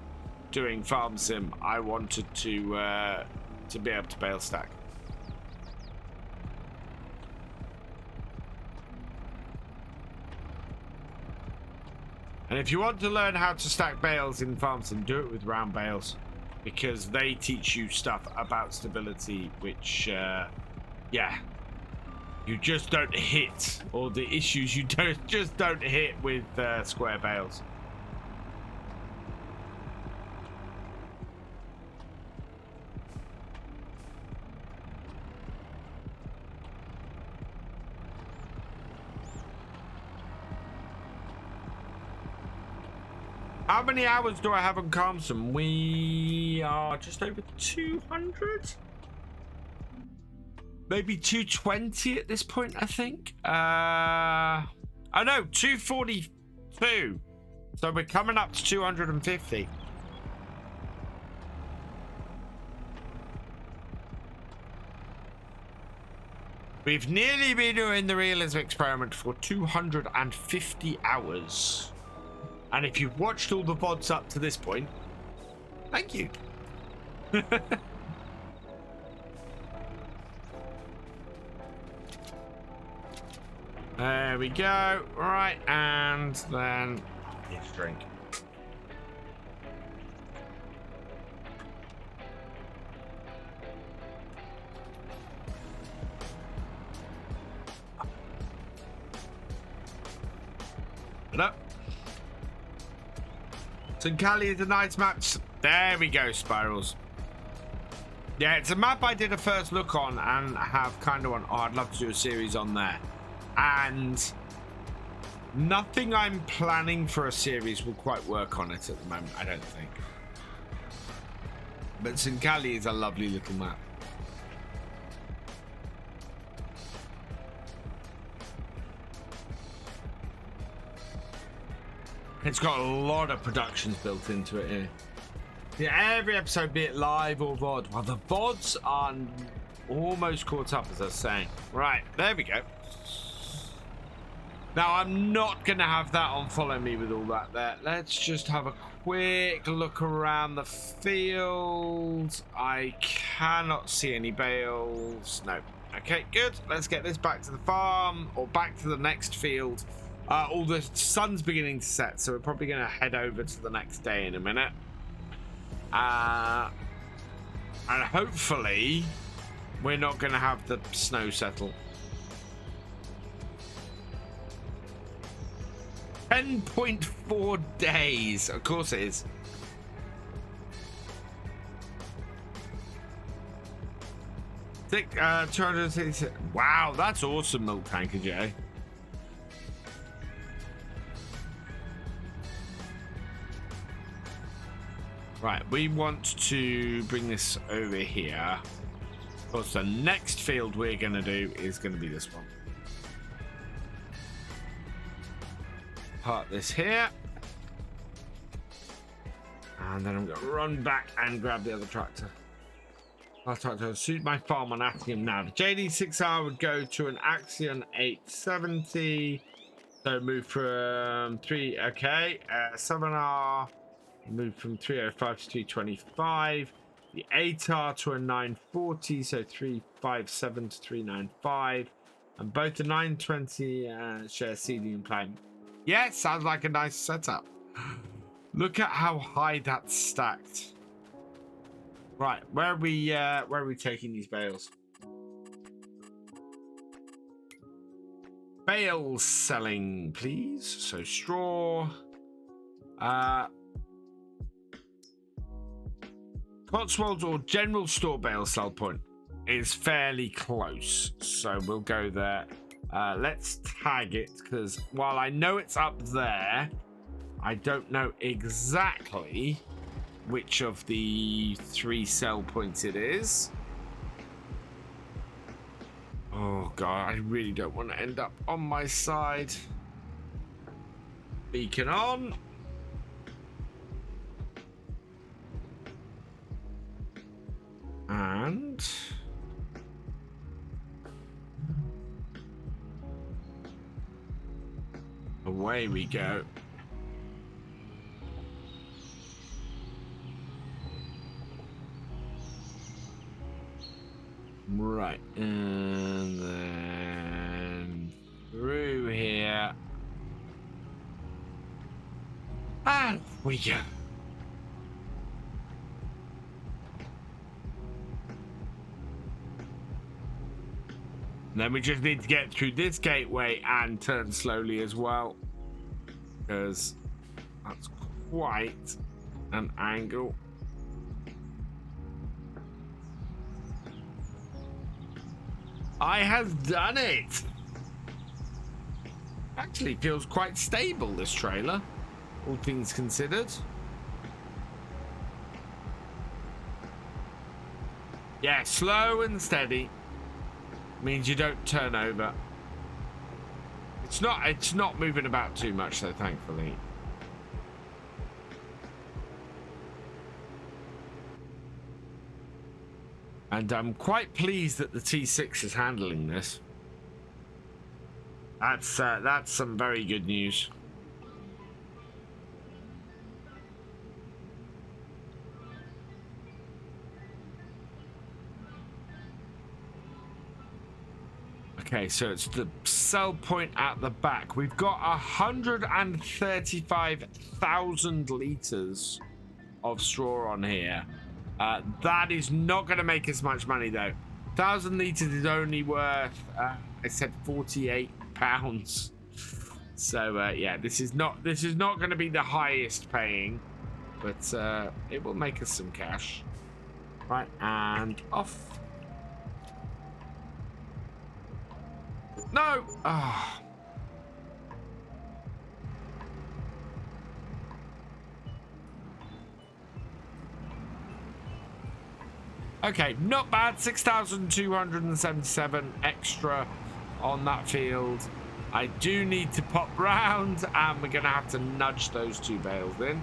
doing Farm Sim, I wanted to be able to bale stack. And if you want to learn how to stack bales in Farm Sim, do it with round bales. Because they teach you stuff about stability, which, yeah, you just don't hit, or the issues you just don't hit with square bales. How many hours do I have on Calmsden? We are just over 200? Maybe 220 at this point, I think. Oh no, 242. So we're coming up to 250. We've nearly been doing the realism experiment for 250 hours. And if you've watched all the VODs up to this point, thank you. There we go. Right, and then let's drink. It up. St. Cali is a nice map. There we go, Spirals. Yeah, it's a map I did a first look on and have kind of went, oh, I'd love to do a series on there. And nothing I'm planning for a series will quite work on it at the moment, I don't think. But St. Cali is a lovely little map. It's got a lot of productions built into it here. Yeah, every episode, be it live or VOD. Well, the VODs are almost caught up, as I was saying. Right, there we go. Now, I'm not going to have that on Follow Me with all that there. Let's just have a quick look around the field. I cannot see any bales. No. Okay, good. Let's get this back to the farm or back to the next field. All the sun's beginning to set, so we're probably going to head over to the next day in a minute. And hopefully, we're not going to have the snow settle. 10.4 days. Of course it is. Thick, 266. Wow, that's awesome, Milk Tanker J. Right, we want to bring this over here. Of course, the next field we're going to do is going to be this one. Park this here. And then I'm going to run back and grab the other tractor. That tractor will suit my farm on Axiom now. The JD6R would go to an Axiom 870. So move from 3, okay. 7R, move from 305 to 325. The 8R to a 940, so 357 to 395. And both the 920 share seeding and playing. Yeah, sounds like a nice setup. Look at how high that's stacked. Right, where are we taking these bales? Bales selling, please. So straw. Cotswolds or general store bale sell point is fairly close, so we'll go there. Let's tag it, because while I know it's up there, I don't know exactly which of the 3 sell points it is. Oh god, I really don't want to end up on my side. Beacon on. And away we go. Right, and then through here. And we go. And then we just need to get through this gateway and turn slowly as well, because that's quite an angle. I have done it. Actually feels quite stable, this trailer, all things considered. Yeah, slow and steady means you don't turn over. It's not moving about too much though, thankfully. And I'm quite pleased that the T6 is handling this. That's some very good news. Okay, so it's the sell point at the back. We've got 135,000 liters of straw on here. That is not going to make us much money though. 1,000 liters is only worth, I said £48. So yeah, this is not going to be the highest paying, but it will make us some cash. Right, and off. No! Oh. Okay, not bad. 6,277 extra on that field. I do need to pop round, and we're going to have to nudge those 2 bales in.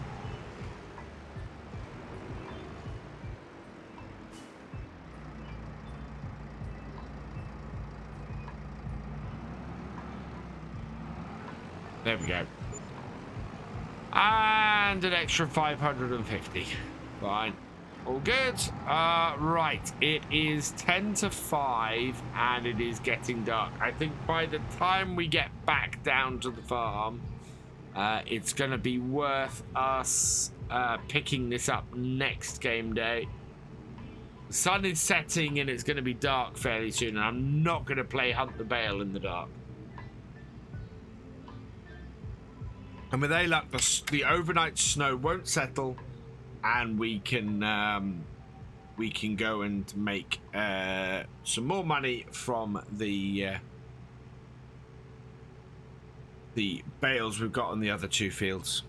There we go. And an extra 550. Fine. All good. Right. It is 10 to 5 and it is getting dark. I think by the time we get back down to the farm, it's going to be worth us picking this up next game day. The sun is setting and it's going to be dark fairly soon, and I'm not going to play Hunt the Bale in the dark. And with a luck, the overnight snow won't settle, and we can go and make some more money from the bales we've got on the other 2 fields.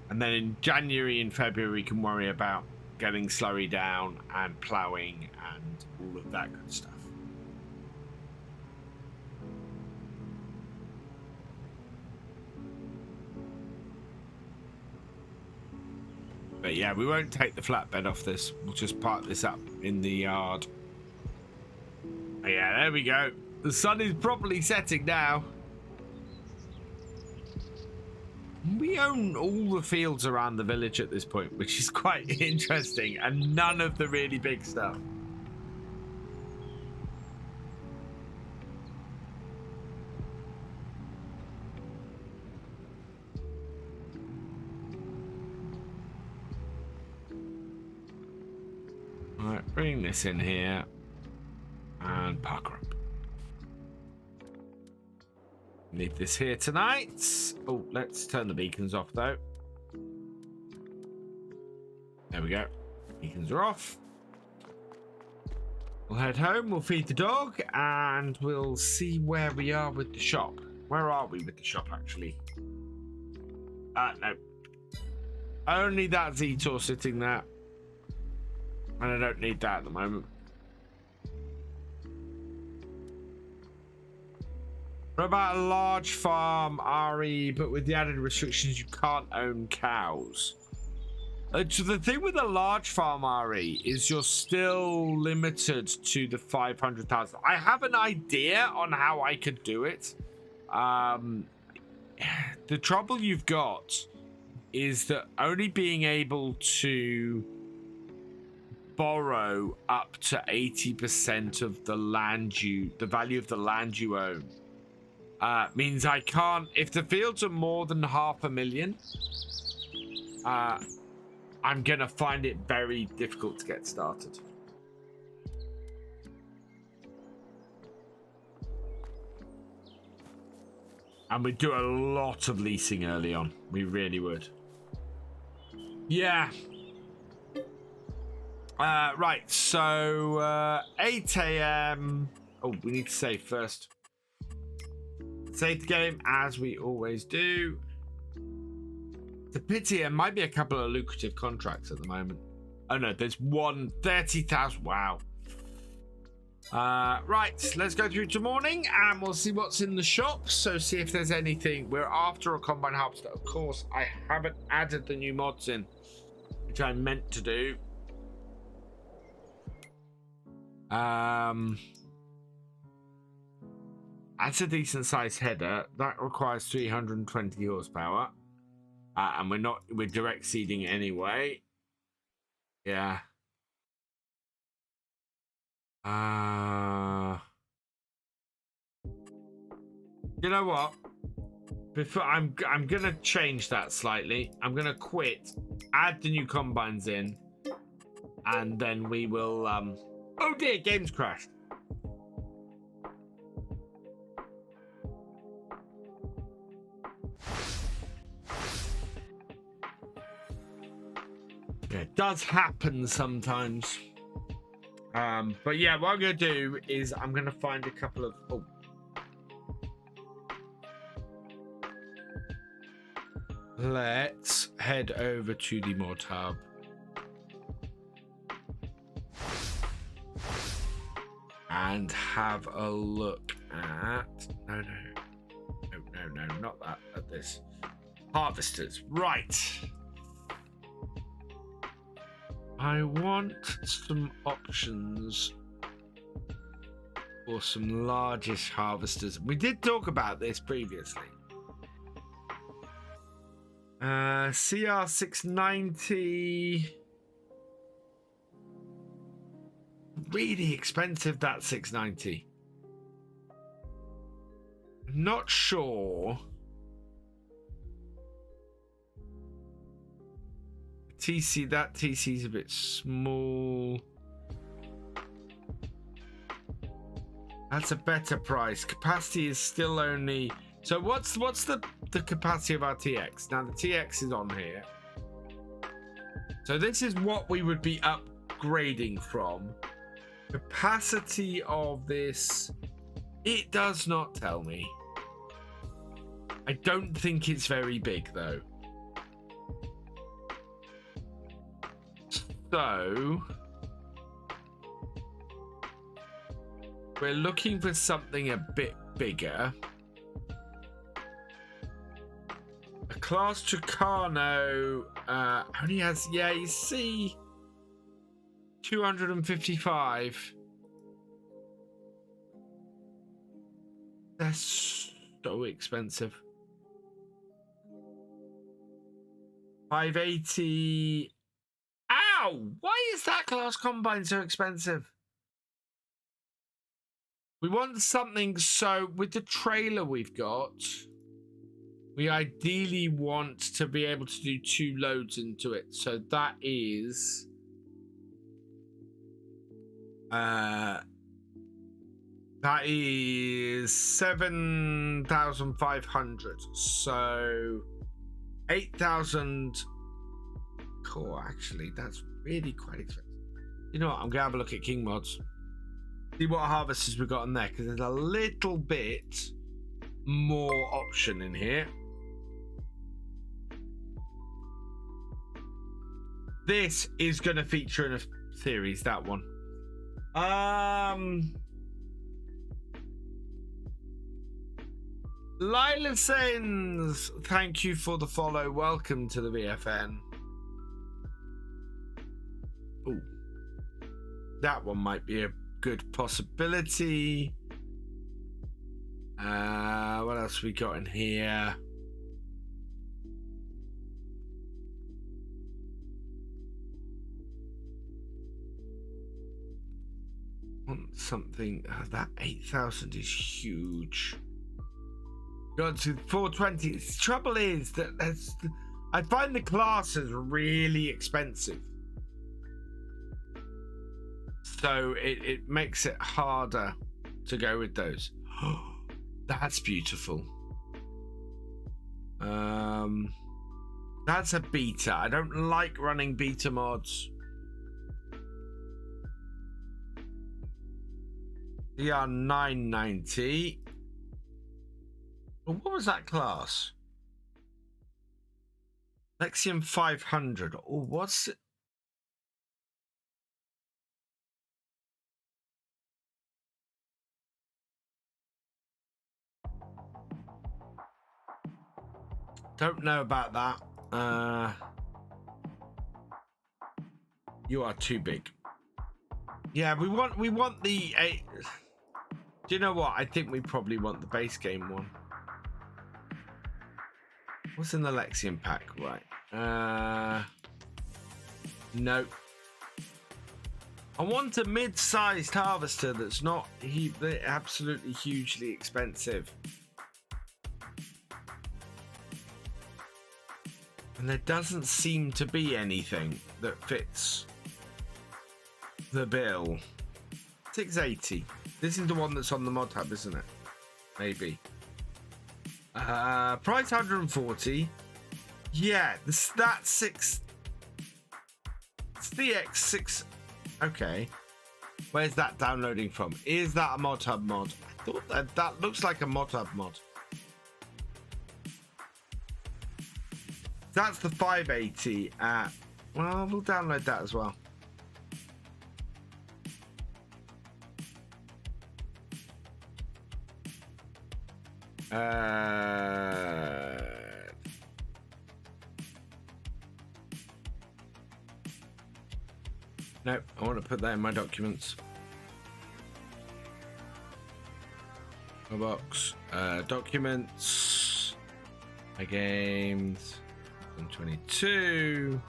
And then in January and February, we can worry about getting slurry down and ploughing and all of that good stuff. But yeah, we won't take the flatbed off this. We'll just park this up in the yard. Oh, yeah, there we go. The sun is properly setting now. We own all the fields around the village at this point, which is quite interesting, and none of the really big stuff. All right, bring this in here and park up. Leave this here tonight. Oh, let's turn the beacons off though. There we go. Beacons are off. We'll head home, we'll feed the dog, and we'll see where we are with the shop. Where are we with the shop, actually? No. Only that Zetor sitting there. And I don't need that at the moment. What about a large farm, RE, but with the added restrictions, you can't own cows? So the thing with a large farm, RE, is you're still limited to the 500,000. I have an idea on how I could do it. The trouble you've got is that only being able to borrow up to 80% of the value of the land you own. Means I can't, if the fields are more than 500,000, I'm gonna find it very difficult to get started. And we'd do a lot of leasing early on. We really would. Yeah. Right, so 8 a.m. Oh, we need to save first. Save the game as we always do. It's a pity. There might be a couple of lucrative contracts at the moment. Oh no, there's one 30,000. Wow. Right, let's go through to morning and we'll see what's in the shop. So see if there's anything. We're after a combine harvester. Of course, I haven't added the new mods in, which I meant to do. That's a decent sized header. That requires 320 horsepower. And we're direct seeding anyway. Yeah. You know what? Before I'm gonna change that slightly. I'm gonna quit, add the new combines in, and then we will oh dear, game's crashed. Yeah, it does happen sometimes. But yeah, what I'm gonna do is I'm gonna find a couple of let's head over to the mod hub. And have a look at no, not that, at this. Harvesters, right. I want some options for some largest harvesters. We did talk about this previously. CR690. Really expensive, that 690. Not sure. That TC's a bit small. That's a better price. Capacity is still only. So what's the capacity of our TX? Now the TX is on here. So this is what we would be upgrading from. Capacity of this, it does not tell me. I don't think it's very big though. So we're looking for something a bit bigger. A class Tucano only has, yeah, you see, 255. That's so expensive. 580. Ow! Why is that class combine so expensive? We want something, so with the trailer we've got, we ideally want to be able to do 2 loads into it. So that is that is 7,500. So 8,000. Cool, actually, that's really quite expensive. You know what? I'm gonna have a look at King Mods. See what harvesters we've got in there, because there's a little bit more option in here. This is going to feature in a series, that one. Lila Sens, thank you for the follow. Welcome to the VFN. Ooh, that one might be a good possibility. What else we got in here? Something that 8,000 is huge. Got to 420. The trouble is that I find the classes really expensive, so it makes it harder to go with those. That's beautiful. That's a beta. I don't like running beta mods. DR990. What was that class? Lexium 500. Oh, what's it? Don't know about that. You are too big. Yeah, we want the 8. Do you know what? I think we probably want the base game one. What's in the Lexium pack? Right. No. I want a mid-sized harvester that's not absolutely hugely expensive. And there doesn't seem to be anything that fits the bill. 680. This is the one that's on the mod hub, isn't it? Maybe. Price 140. Yeah, that's 6. It's the X6. Okay. Where's that downloading from? Is that a mod hub mod? I thought that looks like a mod hub mod. That's the 580 at. Well, we'll download that as well. No, I want to put that in my documents. My box, documents, my games, 122,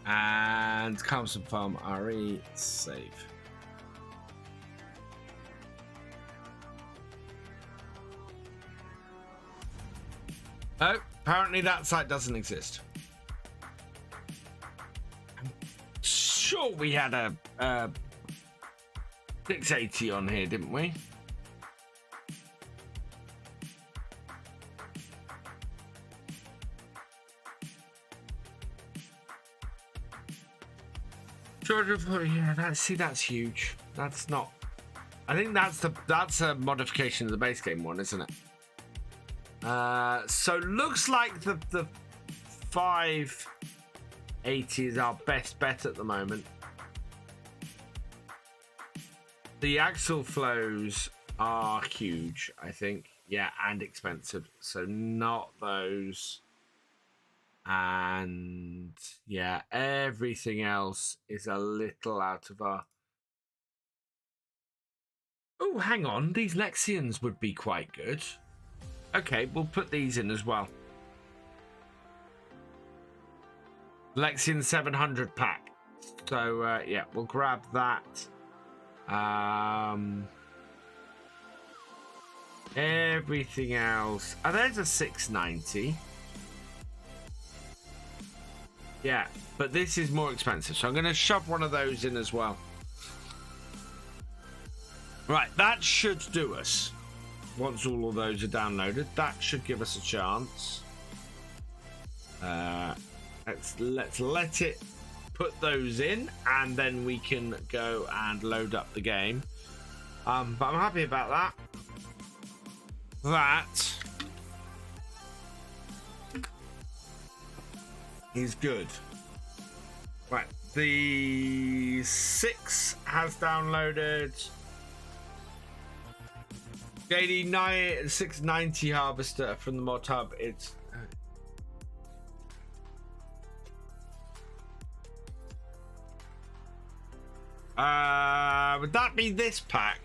and Calmsden Farm RE, save. Oh, apparently that site doesn't exist. I'm sure we had a 680 on here, didn't we? Yeah, that's huge. That's not. I think that's a modification of the base game one, isn't it? So looks like the 580 is our best bet at the moment. The axle flows are huge, I think. Yeah, and expensive. So not those. And yeah, everything else is a little out of our. Oh, hang on. These Lexians would be quite good. Okay, we'll put these in as well. Lexian 700 pack. So yeah, we'll grab that. Everything else. Oh, there's a 690. Yeah, but this is more expensive, so I'm going to shove one of those in as well. Right, that should do us. Once all of those are downloaded, that should give us a chance. Let's let it put those in, and then we can go and load up the game. But I'm happy about that. That is good. Right, the 6 has downloaded. JD 690 harvester from the mod hub. It's would that be this pack?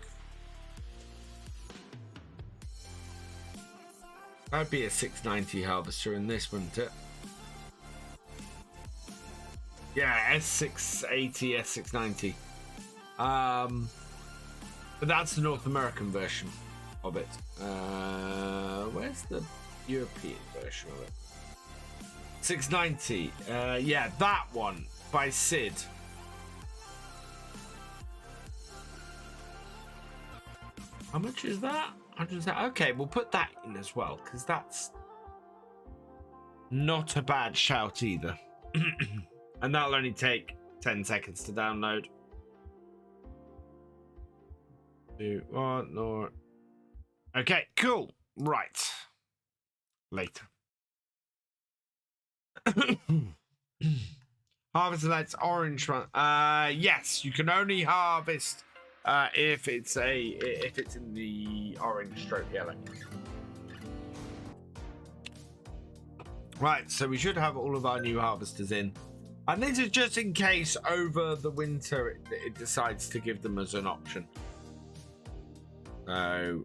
That'd be a 690 harvester in this, wouldn't it? Yeah, S680, S690. But that's the North American version of it. Where's the European version of it? 690. Yeah, that one by Sid. How much is that? 100. Okay, we'll put that in as well, because that's not a bad shout either. And that'll only take 10 seconds to download. 2, 1, or... Okay, cool. Right. Later. Harvest lights orange one. Yes, you can only harvest if it's in the orange stroke yellow. Right, so we should have all of our new harvesters in. And this is just in case over the winter it decides to give them as an option. So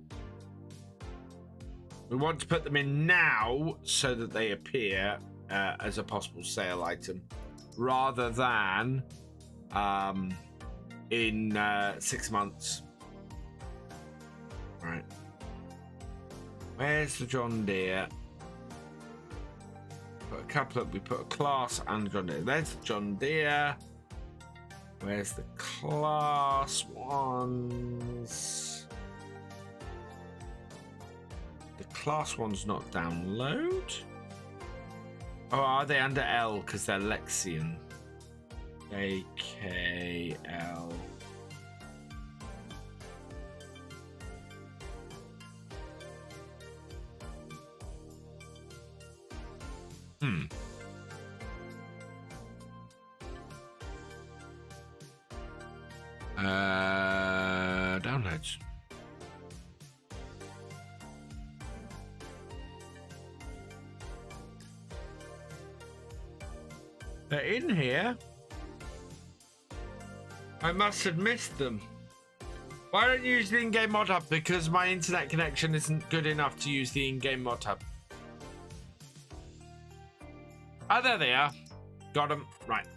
we want to put them in now so that they appear as a possible sale item, rather than in 6 months. Right. Where's the John Deere? Put a couple of, we put a class and a John Deere. There's the John Deere. Where's the class ones? The class one's not download. Oh, are they under L because they're Lexian? AKL. Downloads. They're in here. I must have missed them. Why don't you use the in-game mod hub? Because my internet connection isn't good enough to use the in-game mod hub. Oh, there they are. Got them. Right.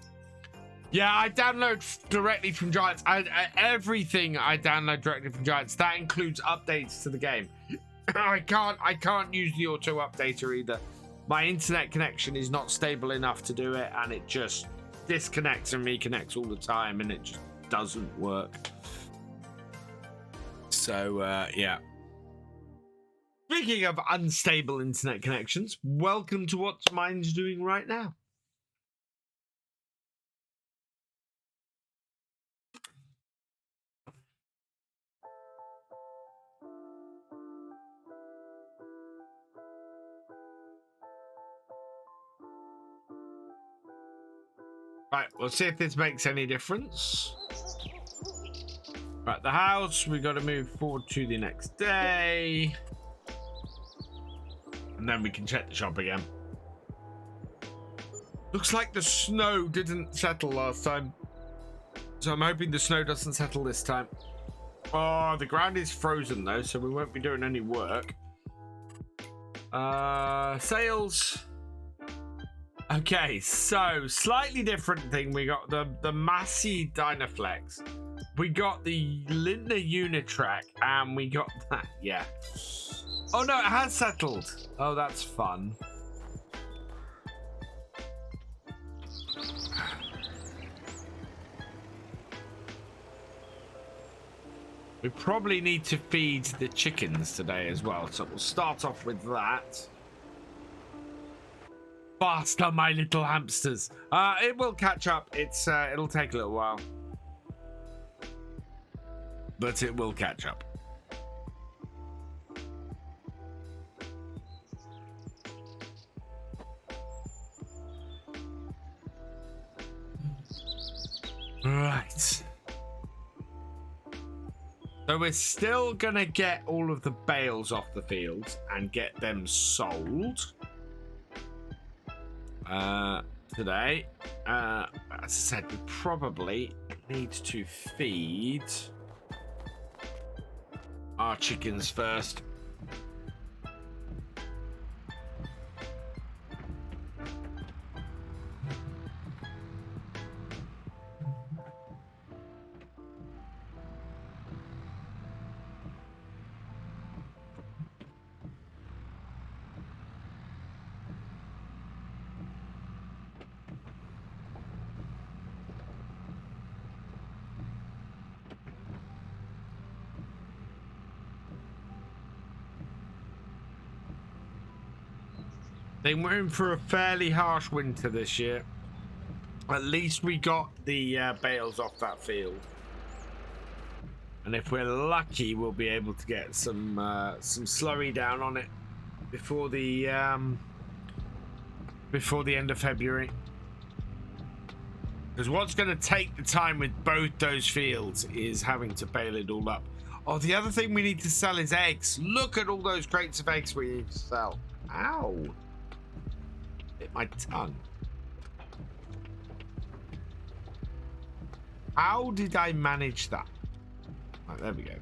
Yeah, I download directly from Giants. Everything I download directly from Giants. That includes updates to the game. I can't use the auto updater either. My internet connection is not stable enough to do it, and it just disconnects and reconnects all the time, and it just doesn't work. So yeah. Speaking of unstable internet connections, welcome to what mine's doing right now. Right, we'll see if this makes any difference. Right, the house, we got to move forward to the next day. And then we can check the shop again. Looks like the snow didn't settle last time. So I'm hoping the snow doesn't settle this time. Oh, the ground is frozen though, so we won't be doing any work. Sales. Okay, so slightly different thing. We got the Massey Dynaflex. We got the Lindner Unitrack, and we got that. Yeah. Oh no, it has settled. Oh, that's fun. We probably need to feed the chickens today as well, so we'll start off with that. Faster, my little hamsters. It will catch up. It'll take a little while, but it will catch up. Right. So we're still gonna get all of the bales off the fields and get them sold today. As I said, we probably need to feed our chickens first. They were in for a fairly harsh winter this year. At least we got the bales off that field, and if we're lucky, we'll be able to get some slurry down on it before the end of February. Because what's going to take the time with both those fields is having to bale it all up. Oh, the other thing we need to sell is eggs. Look at all those crates of eggs we need to sell. Ow. Hit my tongue. How did I manage that? Right, there we go.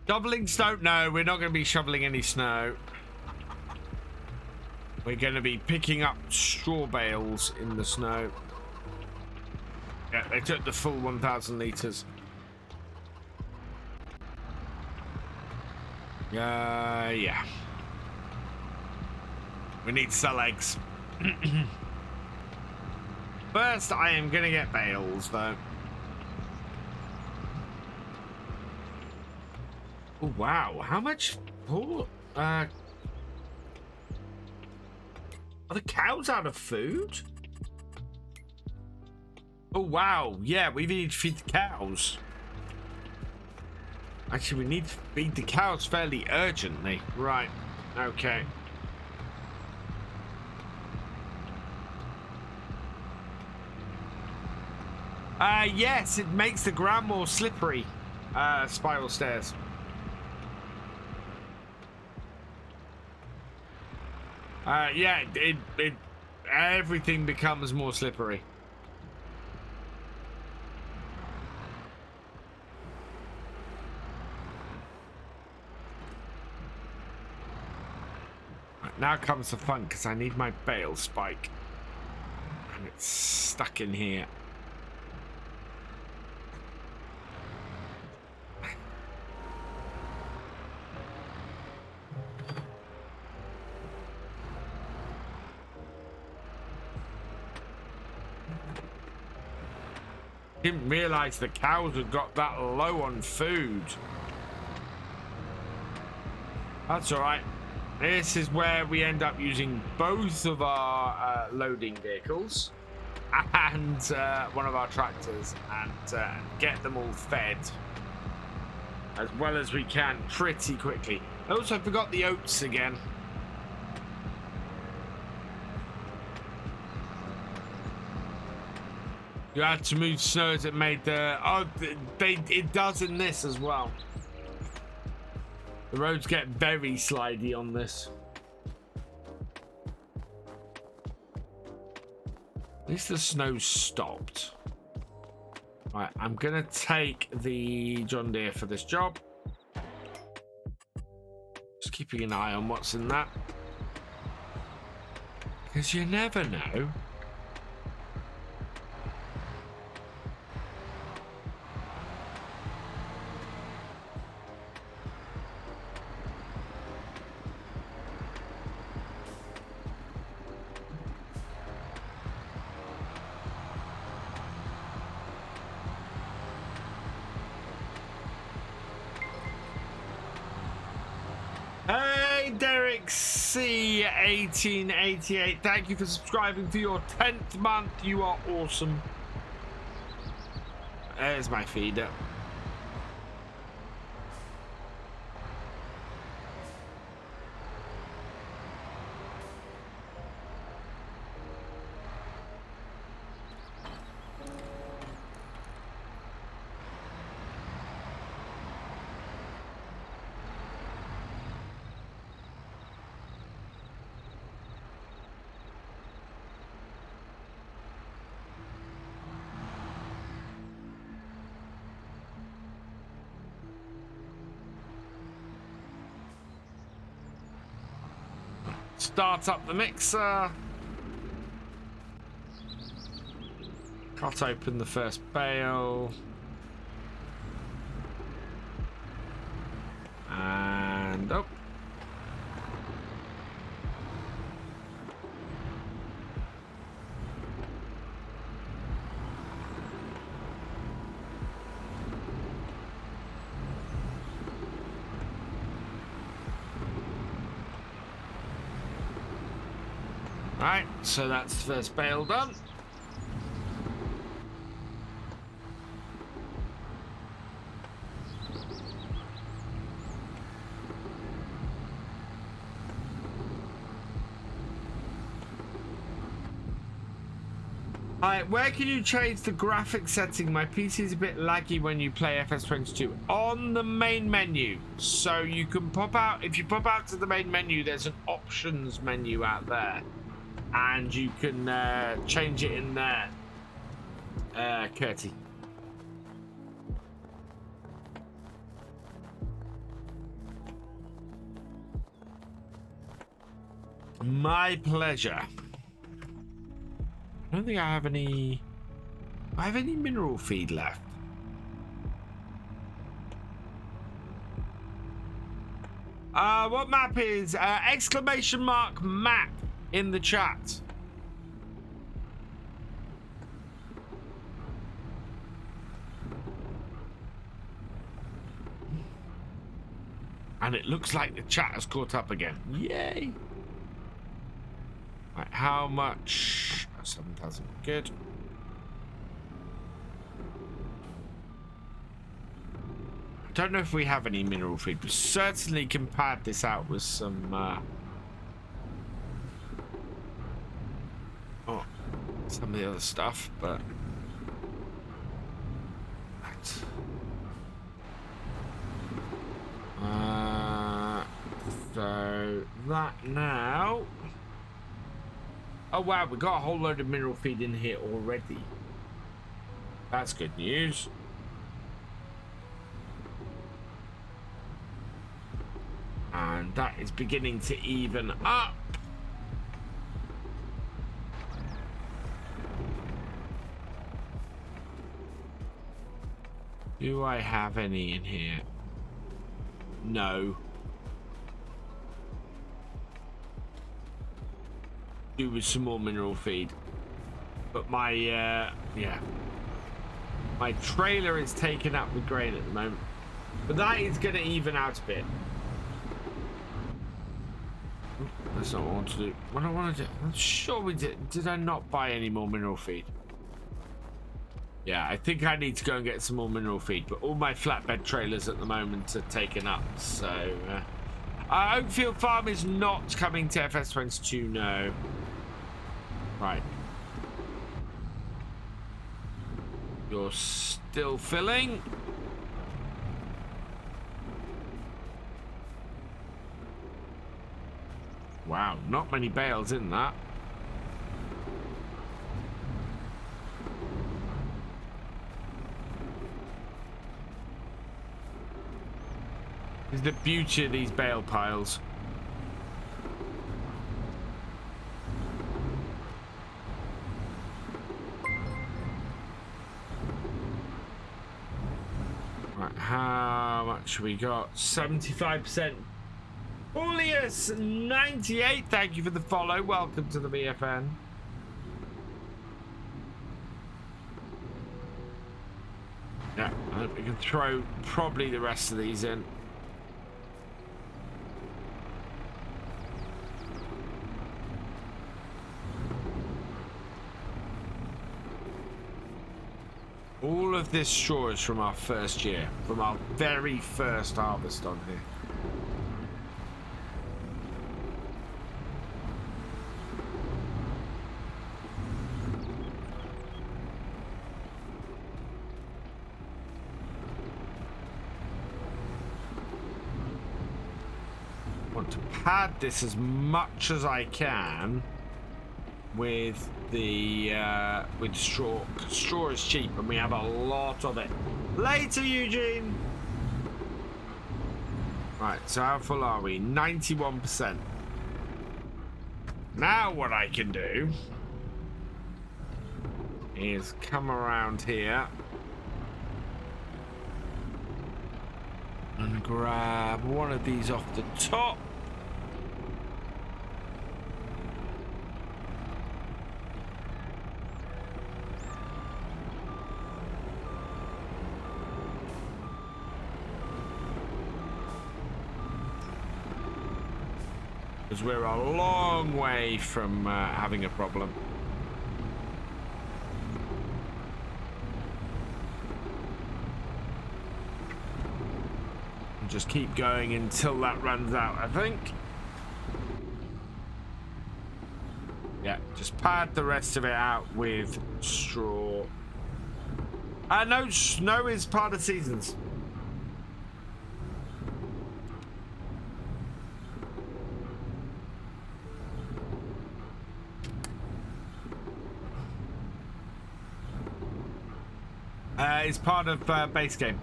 Shoveling snow? No, we're not going to be shoveling any snow. We're going to be picking up straw bales in the snow. Yeah, they took the full 1,000 litres. Yeah. We need to sell eggs. First, I am going to get bales, though. Oh, wow. How much? Oh, are the cows out of food? Oh, wow. Yeah, we need to feed the cows. Actually, we need to feed the cows fairly urgently. Right. Okay. Yes, it makes the ground more slippery. Spiral stairs. Yeah, everything becomes more slippery. Right, now comes the fun, because I need my bale spike. And it's stuck in here. Didn't realize the cows had got that low on food. That's all right. This is where we end up using both of our loading vehicles and one of our tractors, and get them all fed as well as we can pretty quickly. I also forgot the oats again. You had to move snow as it made the... Oh, it does in this as well. The roads get very slidey on this. At least the snow stopped. Right, I'm going to take the John Deere for this job. just keeping an eye on what's in that. Because you never know. Hey, Derek C1888, thank you for subscribing for your 10th month. You are awesome. There's my feeder. Start up the mixer. Cut open the first bale. And oh. Right, so that's the first bale done. Alright, where can you change the graphic setting? My PC is a bit laggy when you play FS22. On the main menu. So you can pop out, if you pop out to the main menu, there's an options menu out there. And you can change it in there, Curty. My pleasure. I don't think I have any... Do I have any mineral feed left? What map is... exclamation mark map in the chat. And it looks like the chat has caught up again. Yay! Right, how much? 7,000. Good. I don't know if we have any mineral feed. We certainly can pad this out with some... some of the other stuff, but so that now. Oh wow, we got a whole load of mineral feed in here already. That's good news. And that is beginning to even up. Do I have any in here? No. Do with some more mineral feed. But my, yeah. My trailer is taken up with grain at the moment. But that is going to even out a bit. That's not what I want to do. What I want to do... I'm sure we did. Did I not buy any more mineral feed? Yeah, I think I need to go and get some more mineral feed, but all my flatbed trailers at the moment are taken up, so... Oakfield Farm is not coming to FS22, no. Right. You're still filling. Wow, not many bales in that. Is the beauty of these bale piles. Right, how much we got? 75%. Julius 98, thank you for the follow. Welcome to the BFN. Yeah, I think we can throw probably the rest of these in. All of this straw is from our first year, from our very first harvest on here. To pad this as much as I can with the with straw. Straw is cheap and we have a lot of it. Later, Eugene. Right, so how full are we? 91%. Now what I can do is come around here and grab one of these off the top. Because we're a long way from having a problem. And just keep going until that runs out, I think. Yeah, just pad the rest of it out with straw. No, snow is part of seasons. It's part of base game.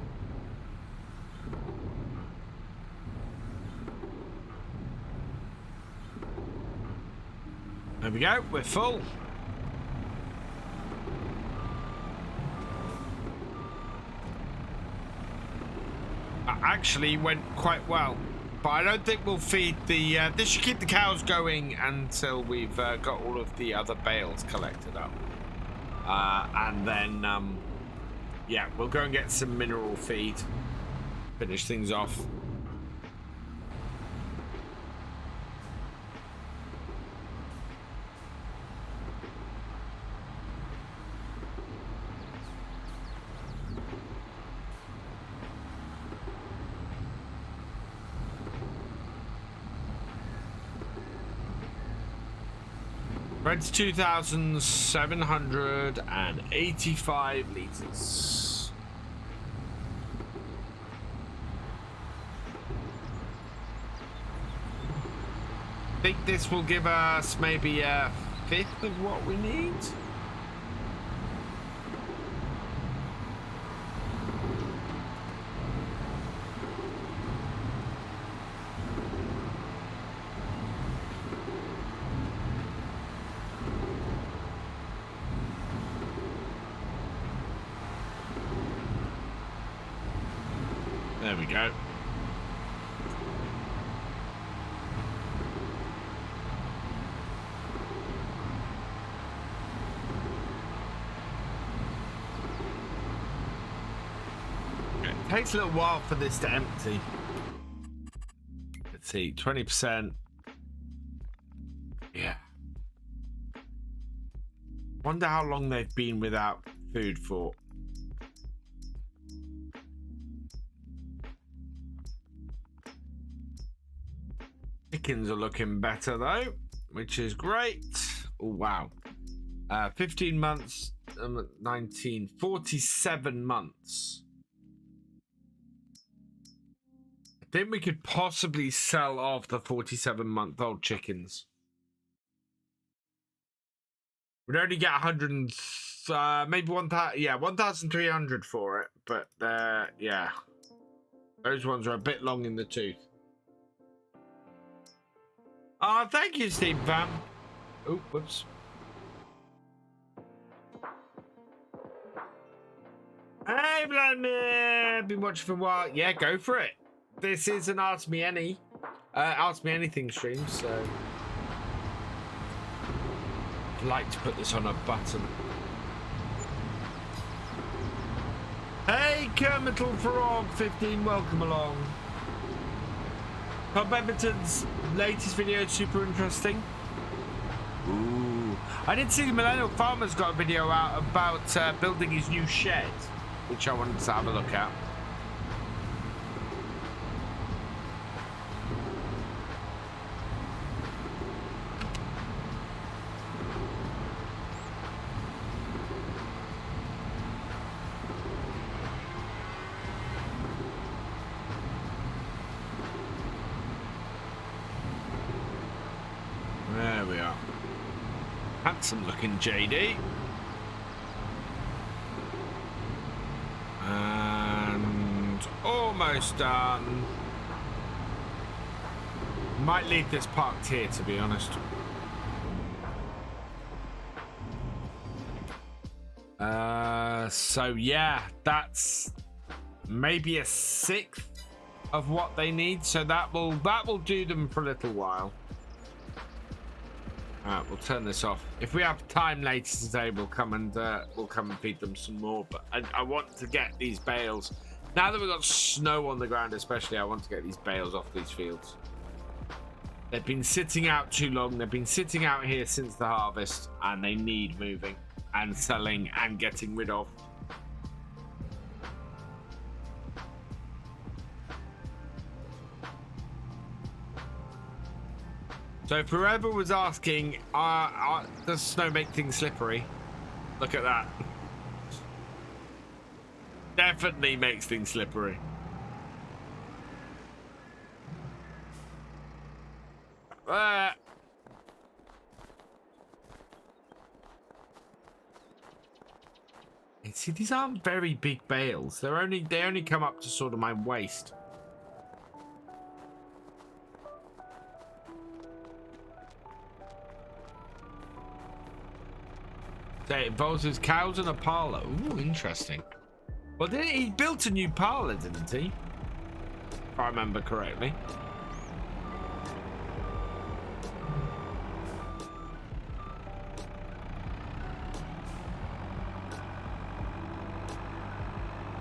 There we go, we're full. Actually went quite well, but I don't think we'll feed the this should keep the cows going until we've got all of the other bales collected up, and then yeah, we'll go and get some mineral feed, finish things off. Red's 2,785 litres. I think this will give us maybe a fifth of what we need. There we go. It takes a little while for this to empty. Let's see, 20%. Yeah. Wonder how long they've been without food for. Chickens are looking better though, which is great. Oh wow. 15 months, 19, 47 months. I think we could possibly sell off the 47-month-old chickens. We'd only get 100 and, maybe 1,000, yeah, 1,300 for it, but yeah. Those ones are a bit long in the tooth. Oh, thank you, Steve Van. Oh, whoops. Hey, Vladimir! Been watching for a while. Yeah, go for it. This is an Ask Me Anything stream, so I'd like to put this on a button. Hey, Kermittle Frog 15, welcome along. Bob Edmonton's latest video is super interesting. Ooh, I did see the Millennial Farmer's got a video out about building his new shed, which I wanted to have a look at. There we are. Handsome looking JD. And almost done. Might leave this parked here, to be honest. So yeah, that's maybe a sixth of what they need. So that will do them for a little while. Alright, we'll turn this off. If we have time later today, we'll come and feed them some more. But I want to get these bales. Now that we've got snow on the ground, especially, I want to get these bales off these fields. They've been sitting out too long. They've been sitting out here since the harvest, and they need moving and selling and getting rid of. So if whoever was asking, does snow make things slippery? Look at that. Definitely makes things slippery. See, these aren't very big bales. They only come up to sort of my waist. So it involves his cows and a parlour. Ooh, interesting. Well, he built a new parlour, didn't he? If I remember correctly.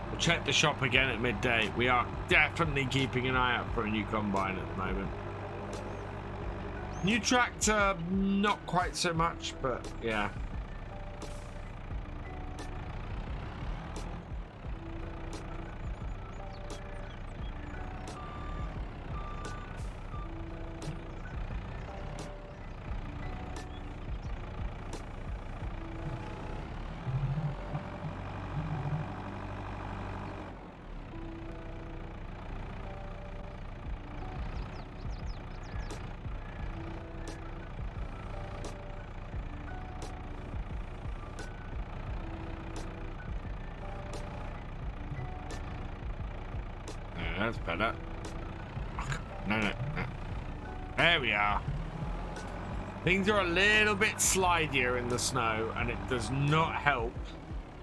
We'll check the shop again at midday. We are definitely keeping an eye out for a new combine at the moment. New tractor, not quite so much, but yeah. That's better. No. There we are. Things are a little bit slidier in the snow, and it does not help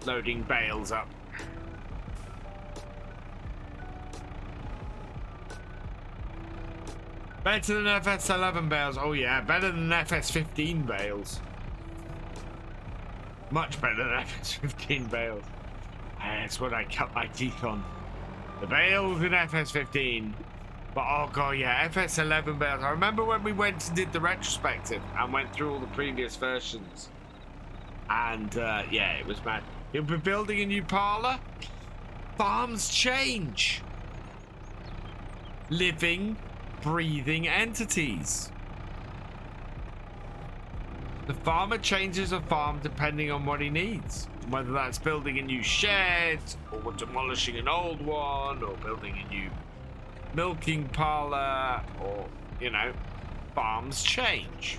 loading bales up. Better than FS11 bales. Oh yeah, better than FS15 bales. Much better than FS15 bales. That's what I cut my teeth on. The bales in FS15, but oh god, yeah, FS11 bales. I remember when we went and did the retrospective and went through all the previous versions, and yeah, it was mad. You'll be building a new parlour. Farms change. Living, breathing entities. The farmer changes a farm depending on what he needs. Whether that's building a new shed, or demolishing an old one, or building a new milking parlour, or, you know, farms change.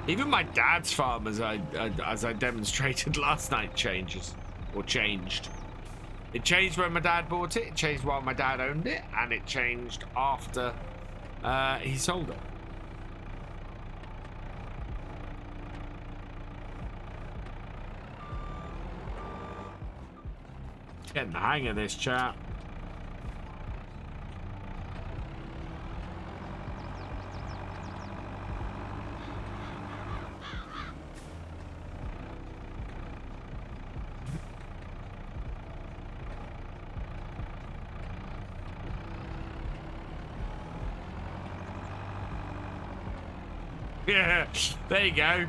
Even my dad's farm, as I demonstrated last night, changes or changed. It changed when my dad bought it. It changed while my dad owned it, and it changed after he sold it. Getting the hang of this, chap. Yeah, there you go.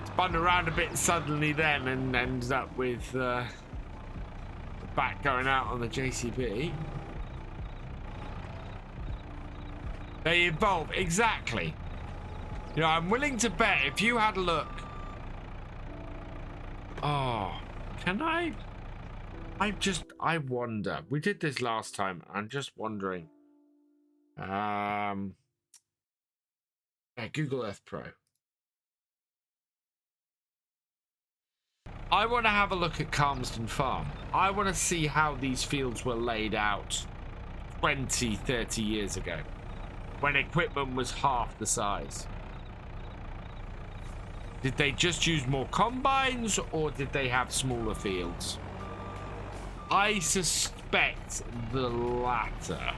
Spun around a bit suddenly then and ends up with the back going out on the JCB. They evolve, exactly. You know, I'm willing to bet if you had a look. Oh, can I wonder. We did this last time. I'm just wondering. Yeah, Google Earth Pro. I want to have a look at Calmsden Farm. I want to see how these fields were laid out 20, 30 years ago, when equipment was half the size. Did they just use more combines, or did they have smaller fields? I suspect the latter.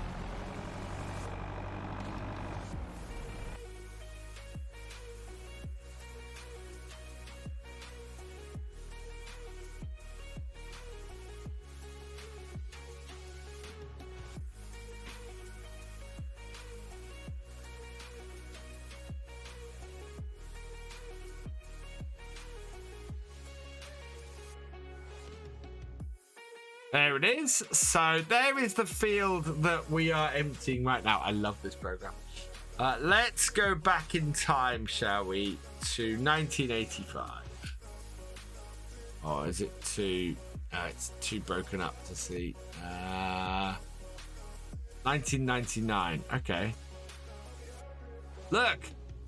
There it is. So there is the field that we are emptying right now. I love this program. Let's go back in time, shall we, to 1985. Or is it too... it's too broken up to see. 1999. Okay. Look,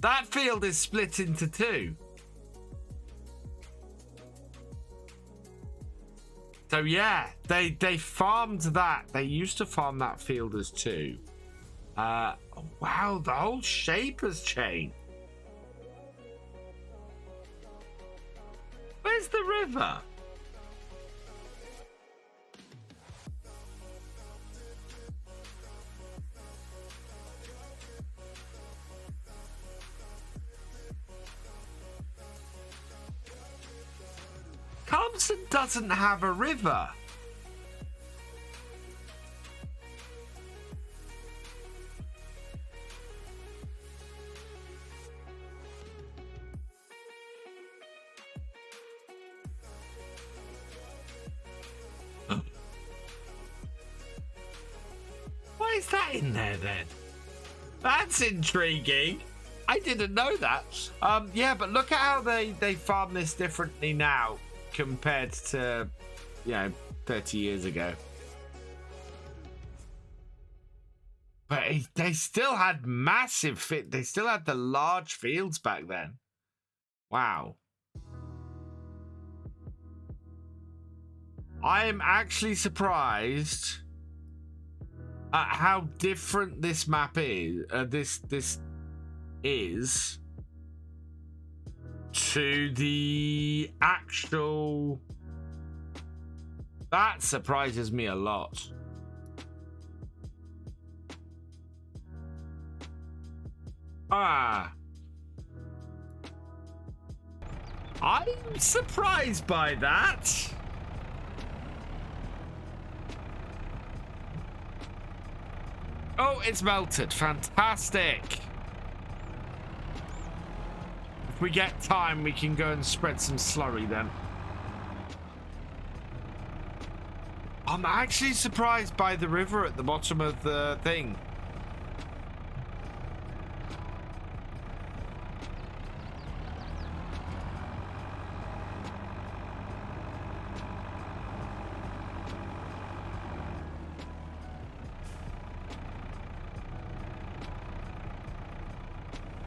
that field is split into two. So yeah, they farmed that. They used to farm that field as two. Wow, the whole shape has changed. Where's the river? Calmsden doesn't have a river. Why is that in there then? That's intriguing. I didn't know that. Yeah, but look at how they farm this differently now compared to, 30 years ago. But they still had massive fit. They still had the large fields back then. Wow. I am actually surprised at how different this map is. This is to the actual. That surprises me a lot. I'm surprised by that. Oh, it's melted. Fantastic. If we get time, we can go and spread some slurry then. I'm actually surprised by the river at the bottom of the thing.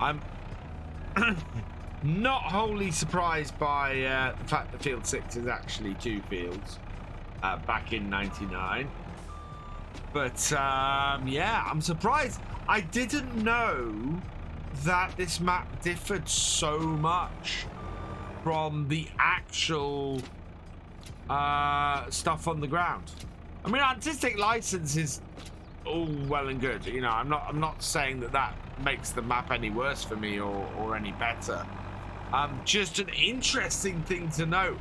I'm not wholly surprised by the fact that Field 6 is actually 2 fields back in 99. But yeah, I'm surprised. I didn't know that this map differed so much from the actual stuff on the ground. I mean, artistic license is all well and good. You know, I'm not saying that makes the map any worse for me or any better. Just an interesting thing to note.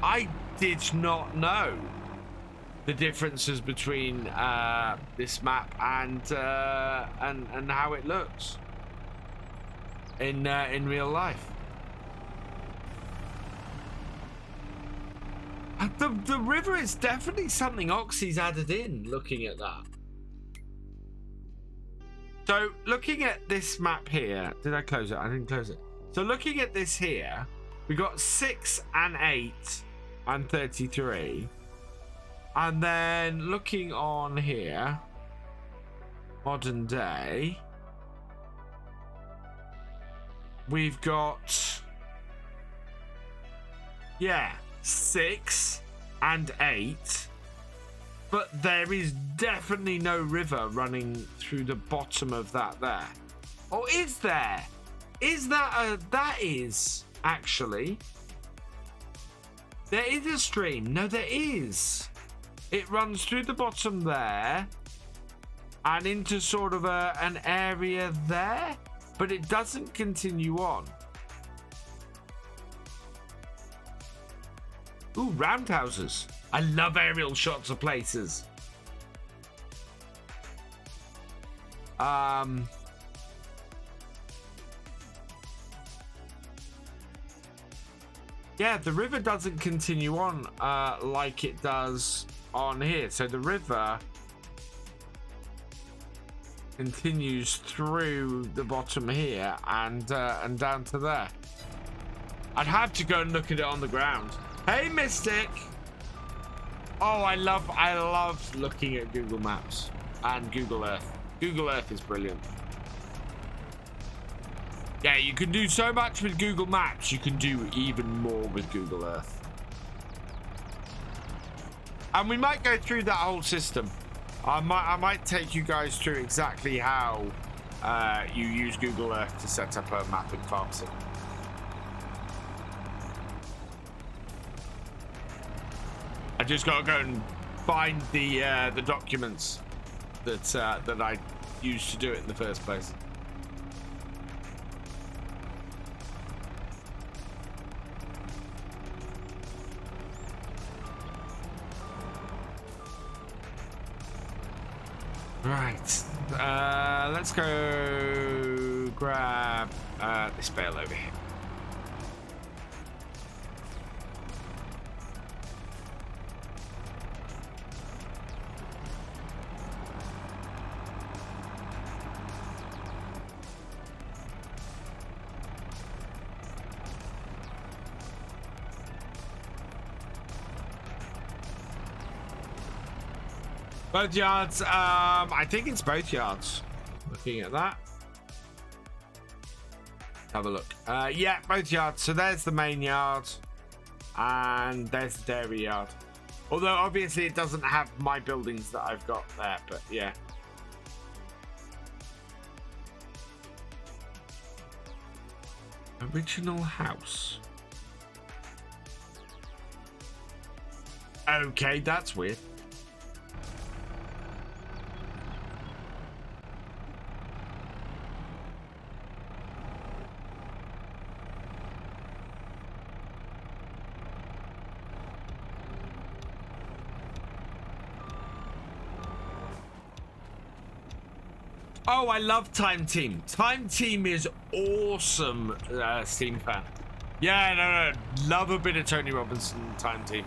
I did not know the differences between this map and how it looks in real life. The river is definitely something Oxy's added in, looking at that. So looking at this map here, did I close it? I didn't close it. So looking at this here, we got 6 and 8 and 33. And then looking on here, modern day, we've got, yeah, 6 and 8, but there is definitely no river running through the bottom of that there. Or is there? Is that that is actually, there is a stream. No, there is. It runs through the bottom there and into sort of an area there, but it doesn't continue on. Ooh, roundhouses. I love aerial shots of places. Yeah, the river doesn't continue on like it does on here. So the river continues through the bottom here and down to there. I'd have to go and look at it on the ground. Hey, Mystic. Oh, I love looking at Google Maps and Google Earth. Google Earth is brilliant. Yeah, you can do so much with Google Maps. You can do even more with Google Earth. And we might go through that whole system. I might take you guys through exactly how you use Google Earth to set up a map in FarmCatGR. I just got to go and find the documents that I used to do it in the first place. Right, let's go grab this bale over here. Both yards. I think it's both yards. Looking at that. Have a look. Yeah, both yards. So there's the main yard. And there's the dairy yard. Although, obviously, it doesn't have my buildings that I've got there. But, yeah. Original house. Okay, that's weird. Oh, I love Time Team. Time Team is awesome, Steam fan. Yeah, no. Love a bit of Tony Robinson Time Team.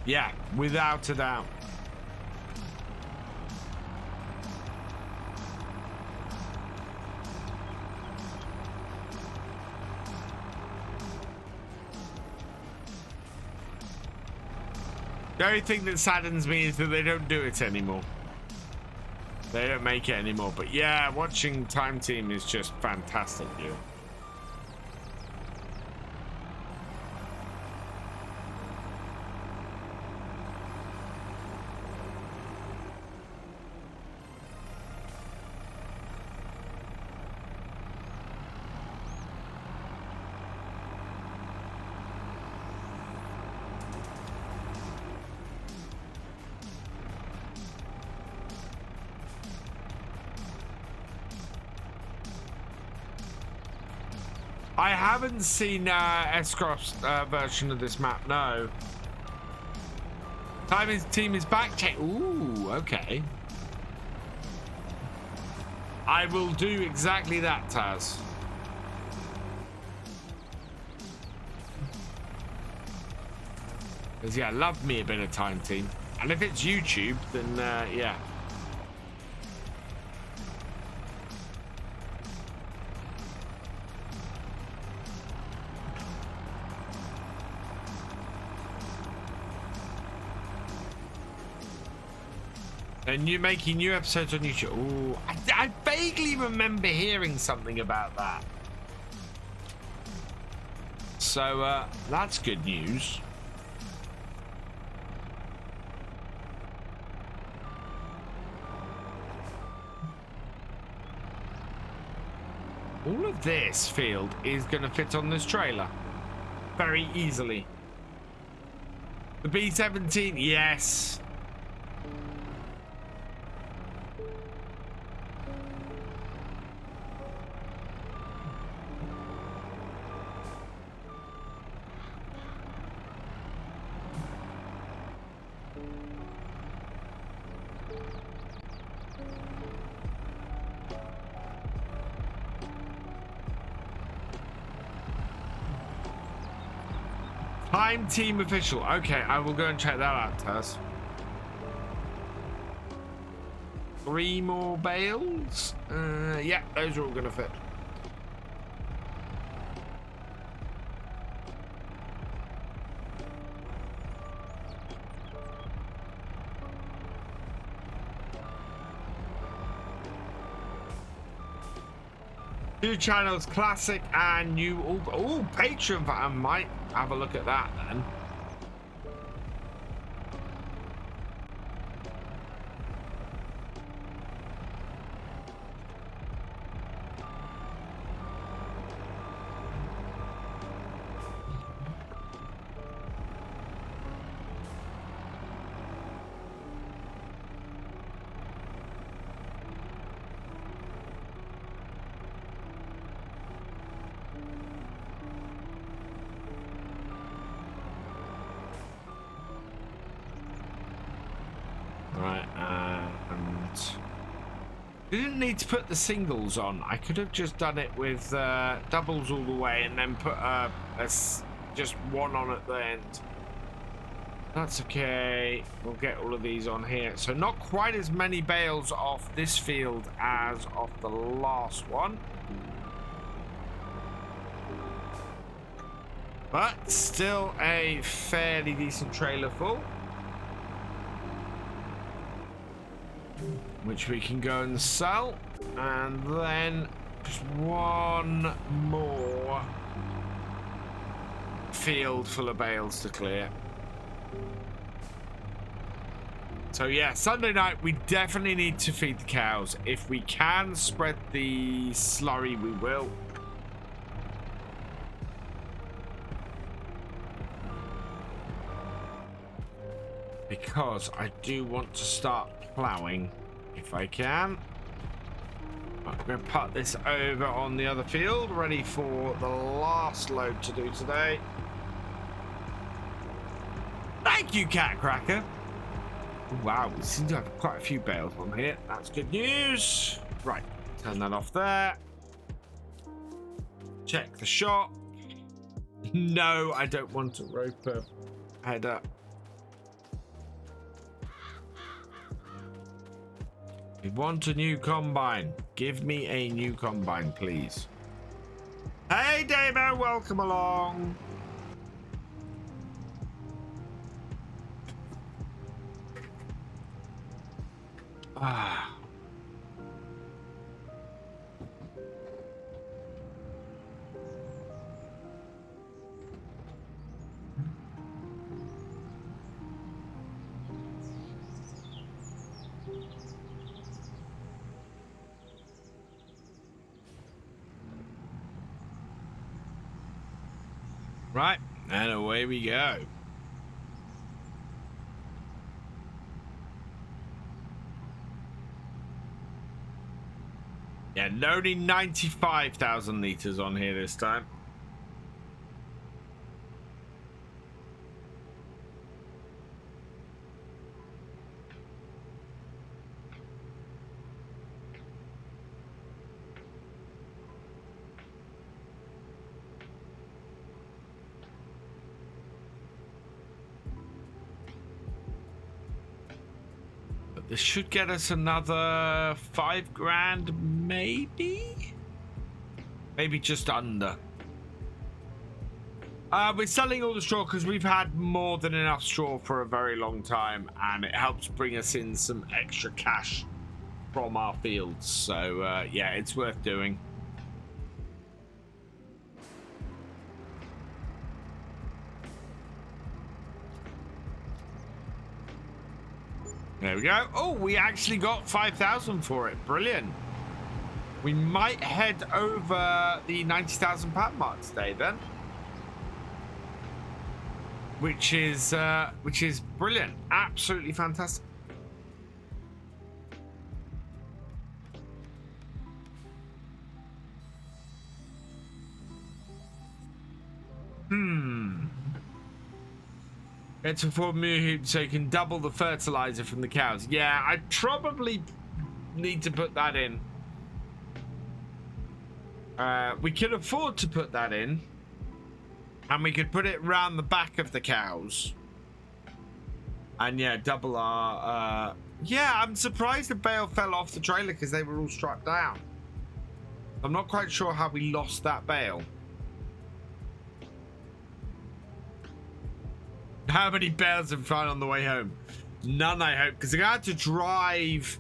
Yeah, without a doubt. The only thing that saddens me is that they don't do it anymore. They don't make it anymore. But yeah, watching Time Team is just fantastic, dude. I haven't seen Escroft's version of this map, no. Team is back. Ooh, okay. I will do exactly that, Taz. Because, yeah, love me a bit of Time Team. And if it's YouTube, then, yeah. And you're making new episodes on YouTube. Ooh, I vaguely remember hearing something about that. So that's good news. All of this field is going to fit on this trailer very easily. The B17, yes. Time Team official. Okay, I will go and check that out, Taz. 3 more bales. Yeah, those are all gonna fit. Two channels, classic and new. Oh, Patron. I might have a look at that then. Didn't need to put the singles on. I could have just done it with doubles all the way and then put just one on at the end. That's okay. We'll get all of these on here. So not quite as many bales off this field as off the last one. But still a fairly decent trailer full, which we can go and sell, and then just one more field full of bales to clear. So yeah, Sunday night we definitely need to feed the cows. If we can spread the slurry, we will. Because I do want to start ploughing if I can. I'm going to put this over on the other field, ready for the last load to do today. Thank you, Cat Cracker. Wow, we seem to have quite a few bales on here. That's good news. Right, turn that off there. Check the shop. No, I don't want a roper header. We want a new combine. Give me a new combine, please. Hey, Damo, welcome along. Ah. Right, and away we go. Yeah, only 95,000 liters on here this time. This should get us another 5 grand, maybe? Maybe just under. We're selling all the straw because we've had more than enough straw for a very long time, and it helps bring us in some extra cash from our fields. So, yeah, it's worth doing. There we go. Oh, we actually got 5,000 for it. Brilliant. We might head over the 90,000 pound mark today then. Which is brilliant. Absolutely fantastic. It's a 4 hoop so you can double the fertilizer from the cows. Yeah, I probably need to put that in. We could afford to put that in. And we could put it round the back of the cows. And yeah, double our... Yeah, I'm surprised the bale fell off the trailer because they were all strapped down. I'm not quite sure how we lost that bale. How many bales have we found on the way home? None, I hope, because I had to drive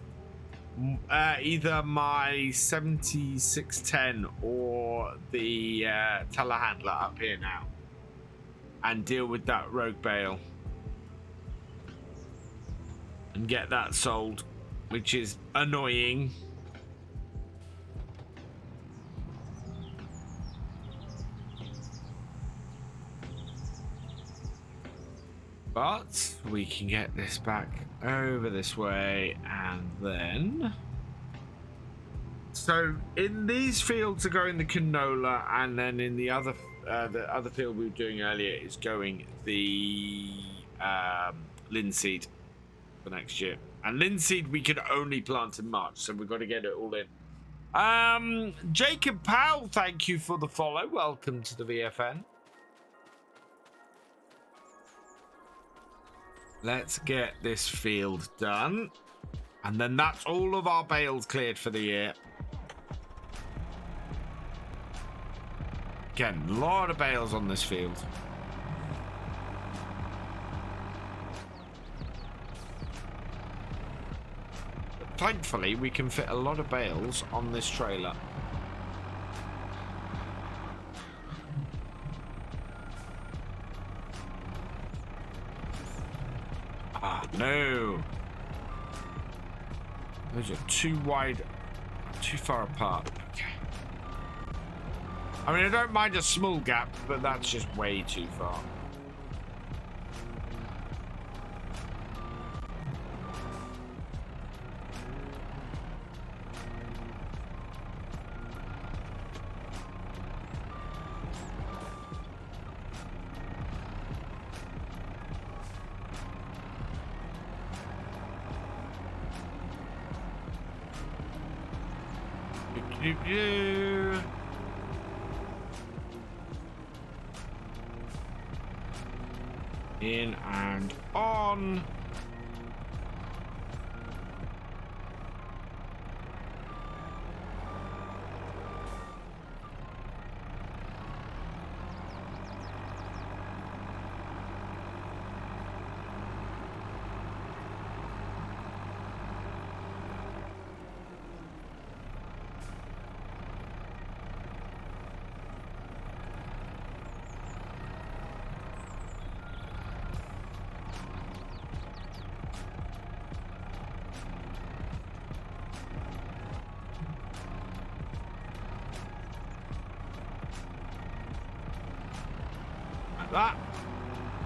either my 7610 or the telehandler up here now and deal with that rogue bale and get that sold, which is annoying. But we can get this back over this way and then... So in these fields are going the canola, and then in the other field we were doing earlier is going the linseed for next year. And linseed we can only plant in March, so we've got to get it all in. Jacob Powell, thank you for the follow. Welcome to the VFN. Let's get this field done. And then that's all of our bales cleared for the year. Again, a lot of bales on this field. But thankfully, we can fit a lot of bales on this trailer. Ah, no. Those are too wide, too far apart. Okay. I mean, I don't mind a small gap, but that's just way too far. In and on. That.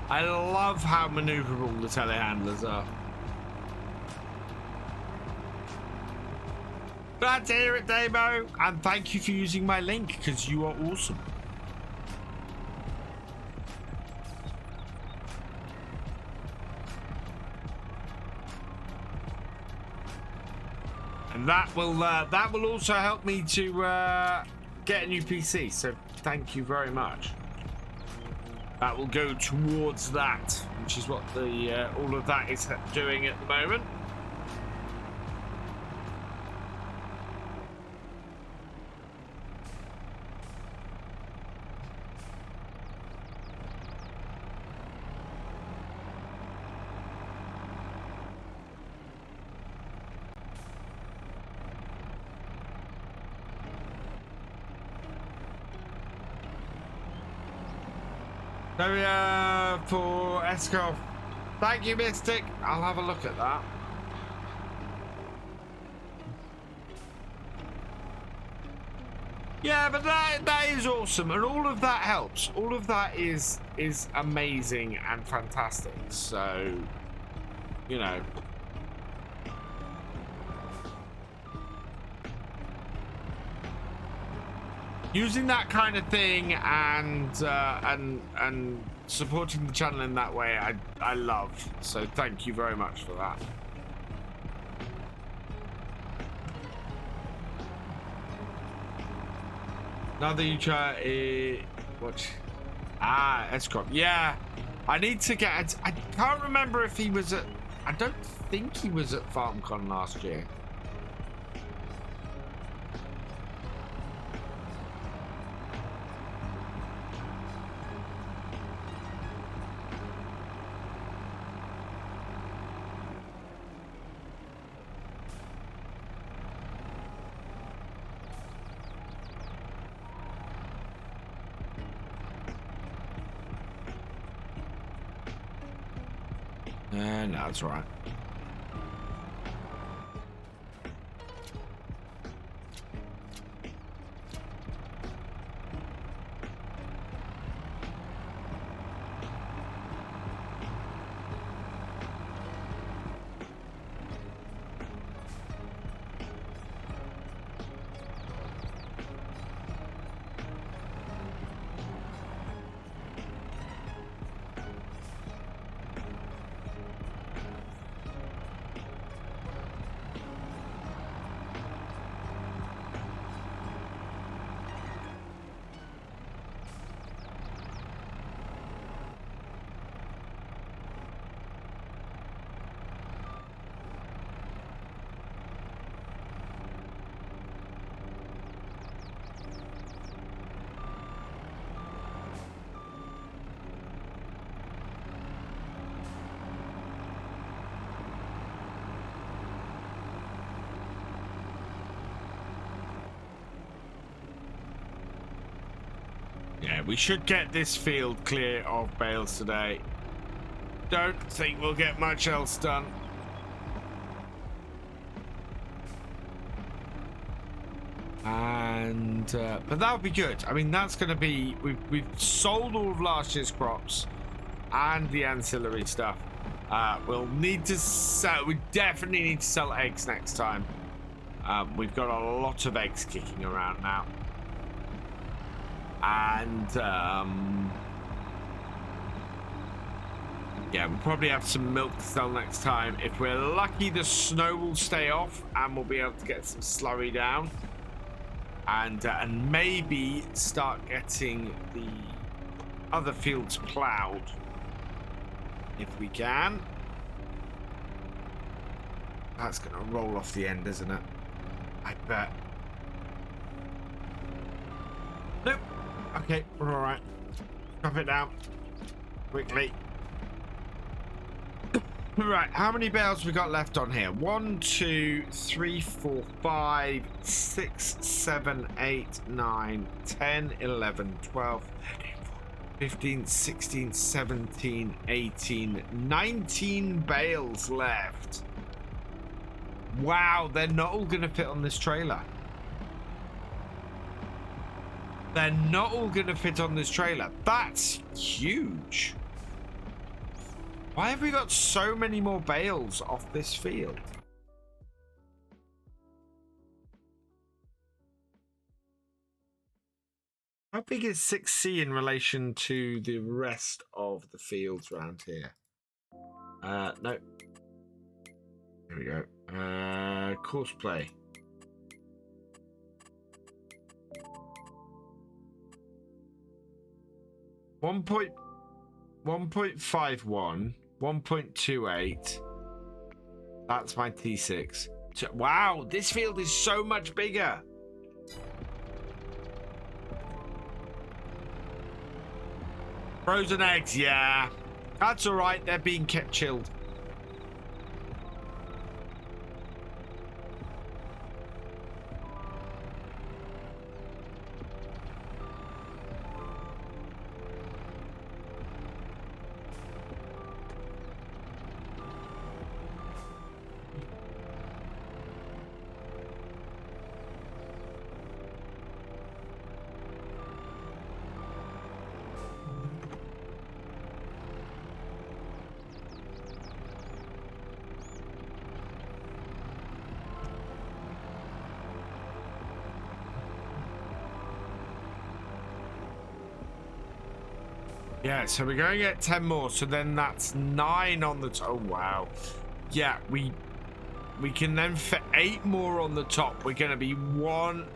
I love how maneuverable the telehandlers are. Glad to hear it, Damo, and thank you for using my link because you are awesome. And that will also help me to get a new PC. So thank you very much. That will go towards that, which is what the all of that is doing at the moment. So for Escov, thank you, Mystic. I'll have a look at that. Yeah, but that is awesome, and all of that helps. All of that is amazing and fantastic. So, you know. Using that kind of thing and supporting the channel in that way, I love. So thank you very much for that. Another YouTuber what? Escort. Yeah, I need to get. I can't remember if he was at. I don't think he was at FarmCon last year. No, that's all right. Yeah, we should get this field clear of bales today. Don't think we'll get much else done. And but that'll be good. I mean, that's going to be we've sold all of last year's crops and the ancillary stuff. We'll need to sell. We definitely need to sell eggs next time. We've got a lot of eggs kicking around now. And yeah, we'll probably have some milk to sell next time. If we're lucky, the snow will stay off and we'll be able to get some slurry down, and maybe start getting the other fields plowed if we can. That's gonna roll off the end, isn't it? I bet. Nope. Okay, we're all right. Drop it down quickly. Right, how many bales we got left on here? 1, 2, 3, 4, 5, 6, 7, 8, 9, 10, 11, 12, 13, 15, 16, 17, 18, 19 bales left. Wow, they're not all gonna fit on this trailer. They're not all going to fit on this trailer. That's huge. Why have we got so many more bales off this field? How big is 6C in relation to the rest of the fields around here? No. Here we go. Course play. 1.51, 1.28. That's my T6. Wow, this field is so much bigger. Frozen eggs, yeah. That's all right. They're being kept chilled. Yeah, so we're going to get 10 more, so then that's 9 on the top. Oh, wow. Yeah, we can then fit 8 more on the top. We're going to be one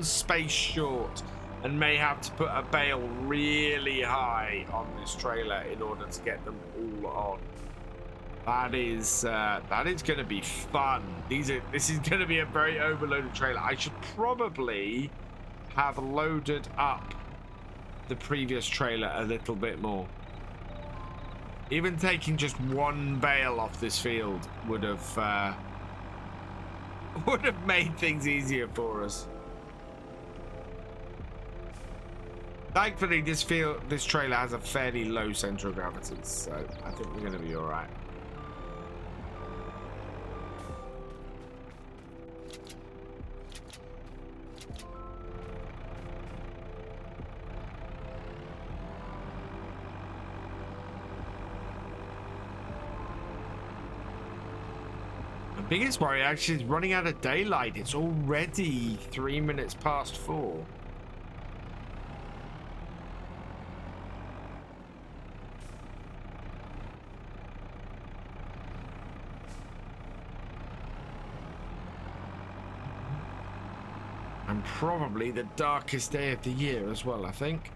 space short, and may have to put a bale really high on this trailer in order to get them all on. That is going to be fun. This is going to be a very overloaded trailer. I should probably have loaded up the previous trailer a little bit more. Even taking just one bale off this field would have made things easier for us. Thankfully, this trailer has a fairly low center of gravity, so I think we're going to be all right. Biggest worry actually is running out of daylight. It's already 3 minutes past 4. And probably the darkest day of the year as well, I think.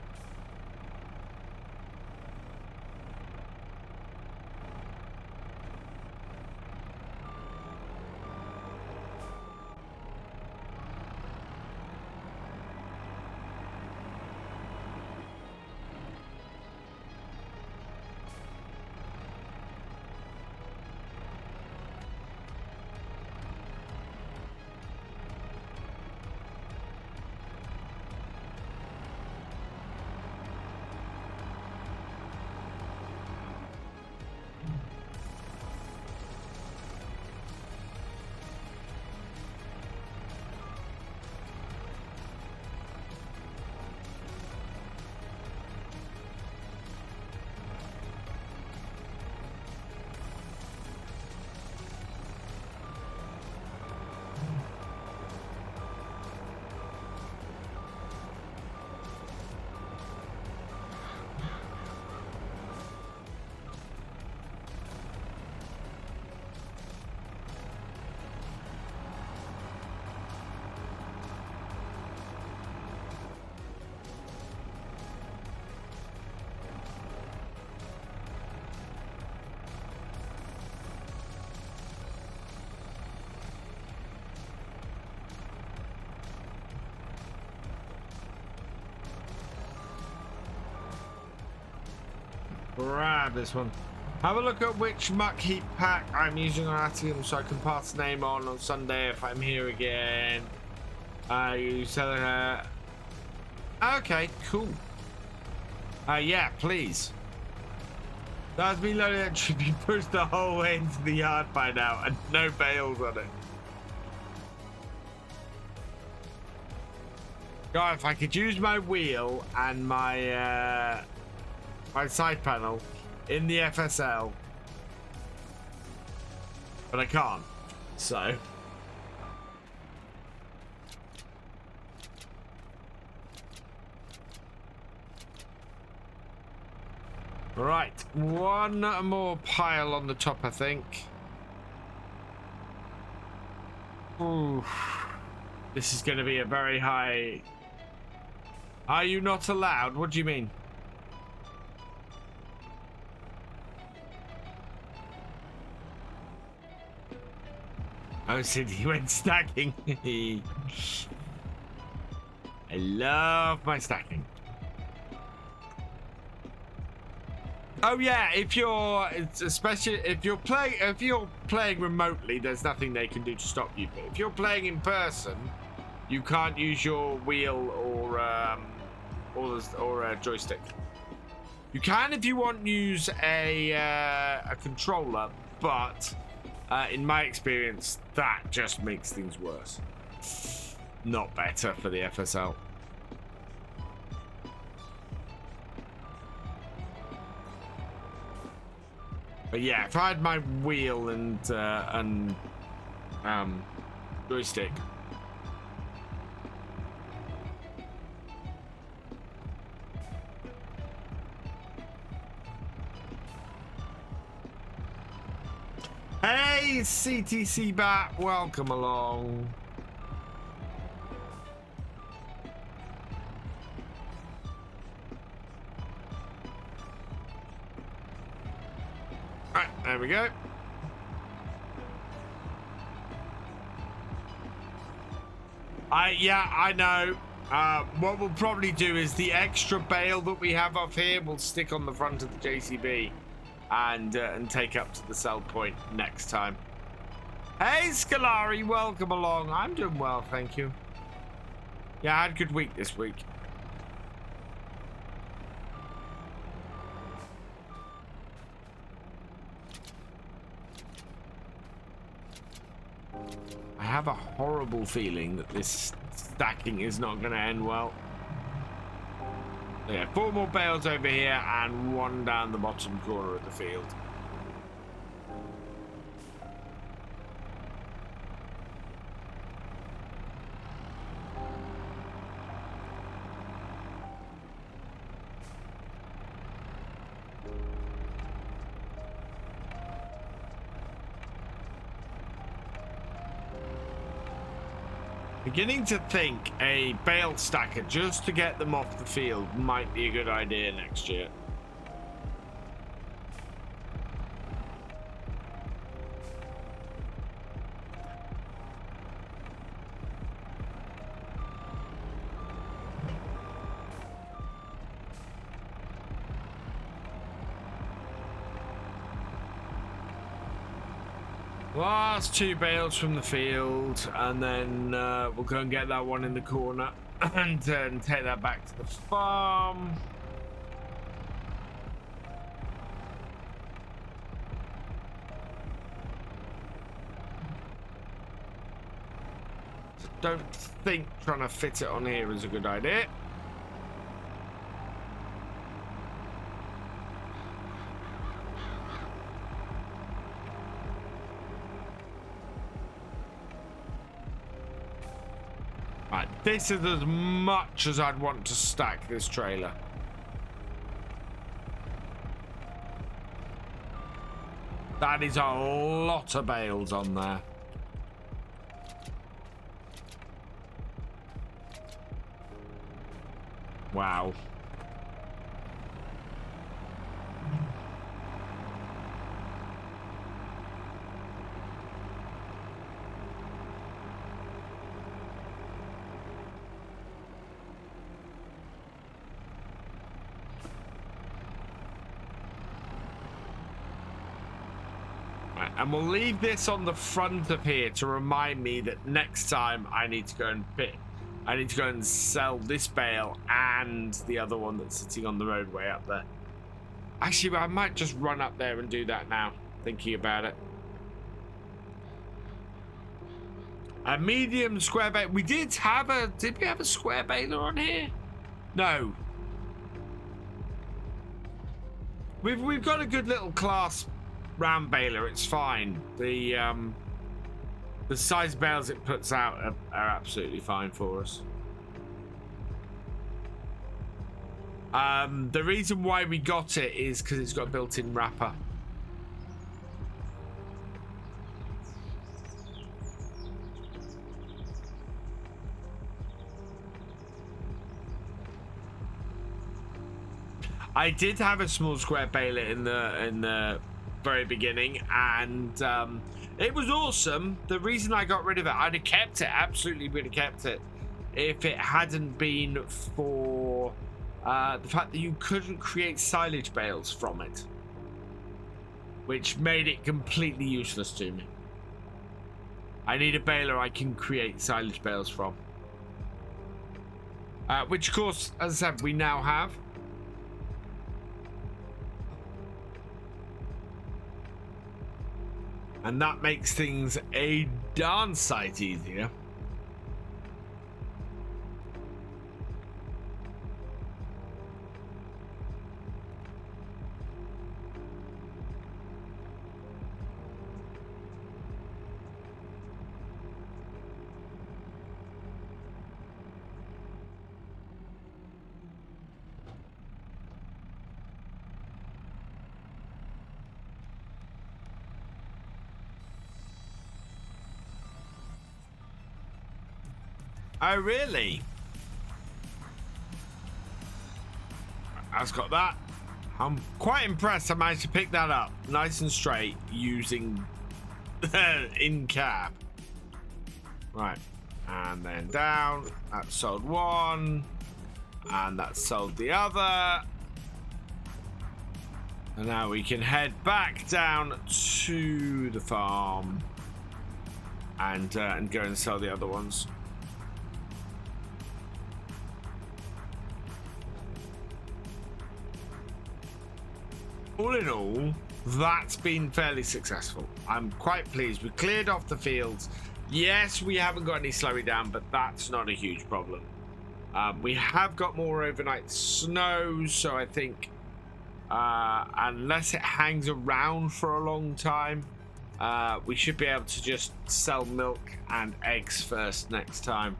Grab this one. Have a look at which muck heap pack I'm using on Atium so I can pass the name on Sunday if I'm here again. You sell her. Okay, cool. Yeah, please. That's me loaded. That should be pushed the whole way into the yard by now and no bales on it. God, if I could use my wheel and my my side panel in the FSL, but I can't. So. Right, one more pile on the top, I think. Ooh, this is going to be a very high. Are you not allowed? What do you mean? Oh, Sid, he went stacking. I love my stacking. Oh yeah, if you're, especially if you're playing remotely, there's nothing they can do to stop you. But if you're playing in person, you can't use your wheel or a joystick. You can, if you want, use a controller, but in my experience, that just makes things worse. Not better for the FSL. But yeah, if I had my wheel and joystick. Hey, CTC Bat, welcome along. Right, there we go. Yeah, I know. What we'll probably do is the extra bale that we have up here will stick on the front of the JCB and take up to the sell point next time. Hey, Scalari, welcome along. I'm doing well, thank you. Yeah, I had a good week this week. I have a horrible feeling that this stacking is not going to end well. Yeah, 4 more bales over here and 1 down the bottom corner of the field. Beginning to think a bale stacker just to get them off the field might be a good idea next year. Last 2 bales from the field, and then we'll go and get that one in the corner and take that back to the farm. Don't think trying to fit it on here is a good idea. This is as much as I'd want to stack this trailer. That is a lot of bales on there. Wow. And we'll leave this on the front of here to remind me that next time I need to go and I need to go and sell this bale and the other one that's sitting on the roadway up there. Actually, I might just run up there and do that now, thinking about it. A medium square baler. We did have a... Did we have a square baler on here? No. We've got a good little class round baler. It's fine. The size bales it puts out are absolutely fine for us. The reason why we got it is because it's got a built-in wrapper. I did have a small square baler in the very beginning, and it was awesome. The reason I got rid of it, I'd have kept it, absolutely would have kept it, if it hadn't been for the fact that you couldn't create silage bales from it, which made it completely useless to me. I need a baler I can create silage bales from, which of course, as I said, we now have. And that makes things a darn sight easier. Oh, really? I've got that. I'm quite impressed I managed to pick that up nice and straight using in cab. Right. And then down. That sold one. And that sold the other. And now we can head back down to the farm and go and sell the other ones. All in all, that's been fairly successful. I'm quite pleased. We cleared off the fields. Yes, we haven't got any slowing down, but that's not a huge problem. We have got more overnight snow, so I think unless it hangs around for a long time, we should be able to just sell milk and eggs first next time,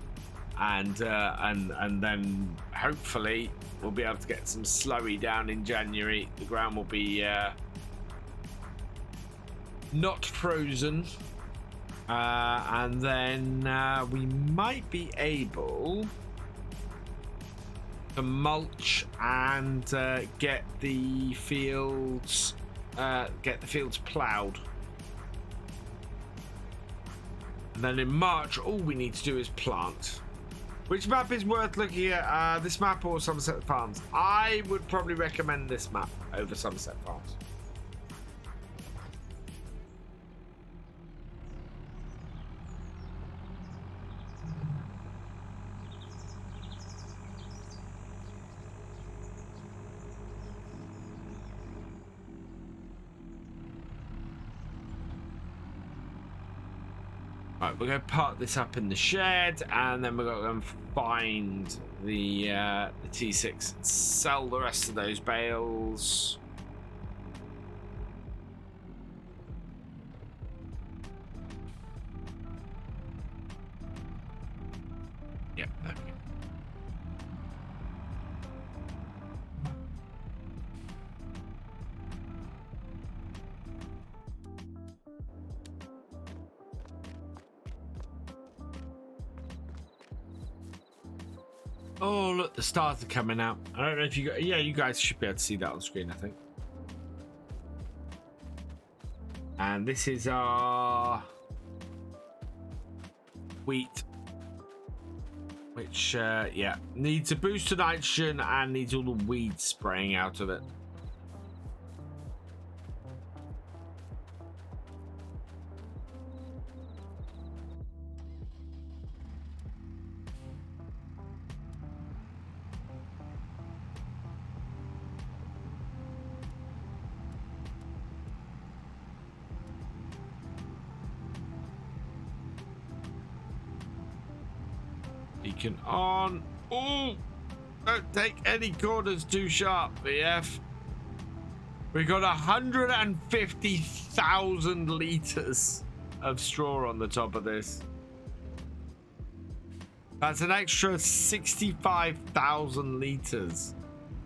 and then hopefully we'll be able to get some slowy down in January. The ground will be not frozen, and then we might be able to mulch and get the fields ploughed. And then in March, all we need to do is plant. Which map is worth looking at? This map or Somerset Farms? I would probably recommend this map over Somerset Farms. Right, we're going to park this up in the shed, and then we're going to go and find the T6 and sell the rest of those bales. Yep, okay. Oh, look, the stars are coming out. I don't know if you got... Yeah, you guys should be able to see that on screen, I think. And this is our wheat, which, yeah, needs a boost of nitrogen and needs all the weeds spraying out of it. Beacon on. Oh, don't take any corners too sharp, VF. We got 150,000 litres of straw on the top of this. That's an extra 65,000 litres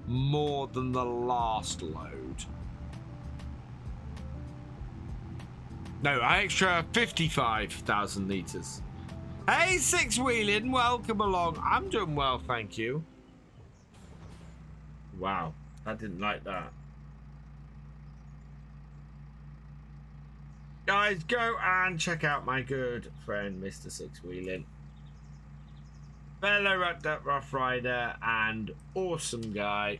more than the last load. No, extra 55,000 litres. Hey, Six Wheeling, welcome along. I'm doing well, thank you. Wow, I didn't like that. Guys, go and check out my good friend, Mr. Six Wheeling. Fellow at that Rough Rider and awesome guy.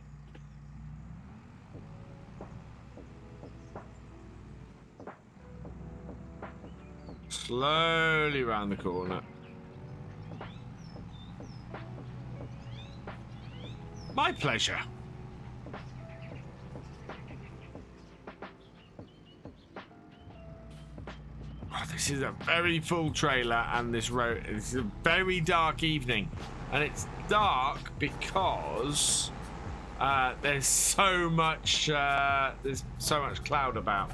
Slowly round the corner. My pleasure. Oh, this is a very full trailer, and this road is a very dark evening, and it's dark because there's so much cloud about.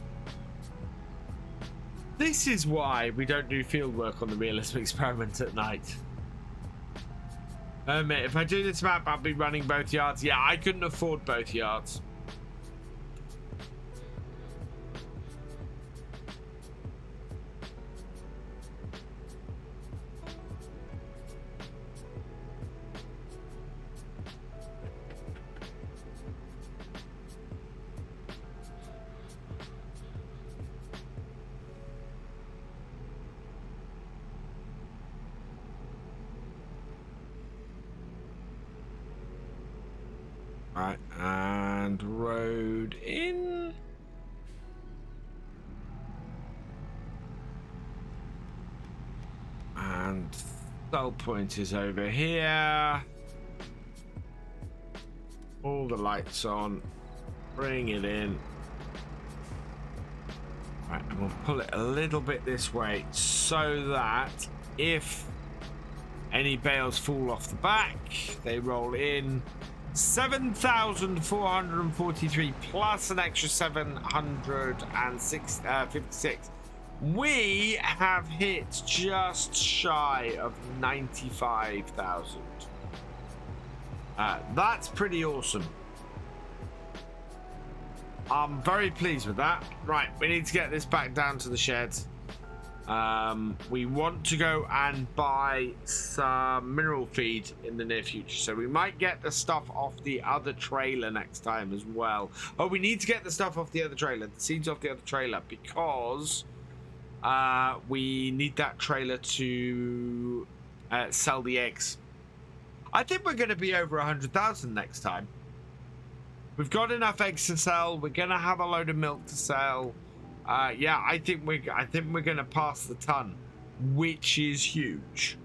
This is why we don't do field work on the Realism experiment at night. If I do this map, I'll be running both yards. Yeah, I couldn't afford both yards. Right, and road in. And sell point is over here. All the lights on. Bring it in. Right, and we'll pull it a little bit this way so that if any bales fall off the back, they roll in. 7,443 plus an extra 756. We have hit just shy of 95,000. That's pretty awesome. I'm very pleased with that. Right, we need to get this back down to the shed. We want to go and buy some mineral feed in the near future, so we might get the stuff off the other trailer next time as well. Oh, we need to get the stuff off the other trailer, the seeds off the other trailer, because we need that trailer to sell the eggs. I think we're going to be over 100,000 next time. We've got enough eggs to sell. We're going to have a load of milk to sell. Yeah, I think we're going to pass the ton, which is huge.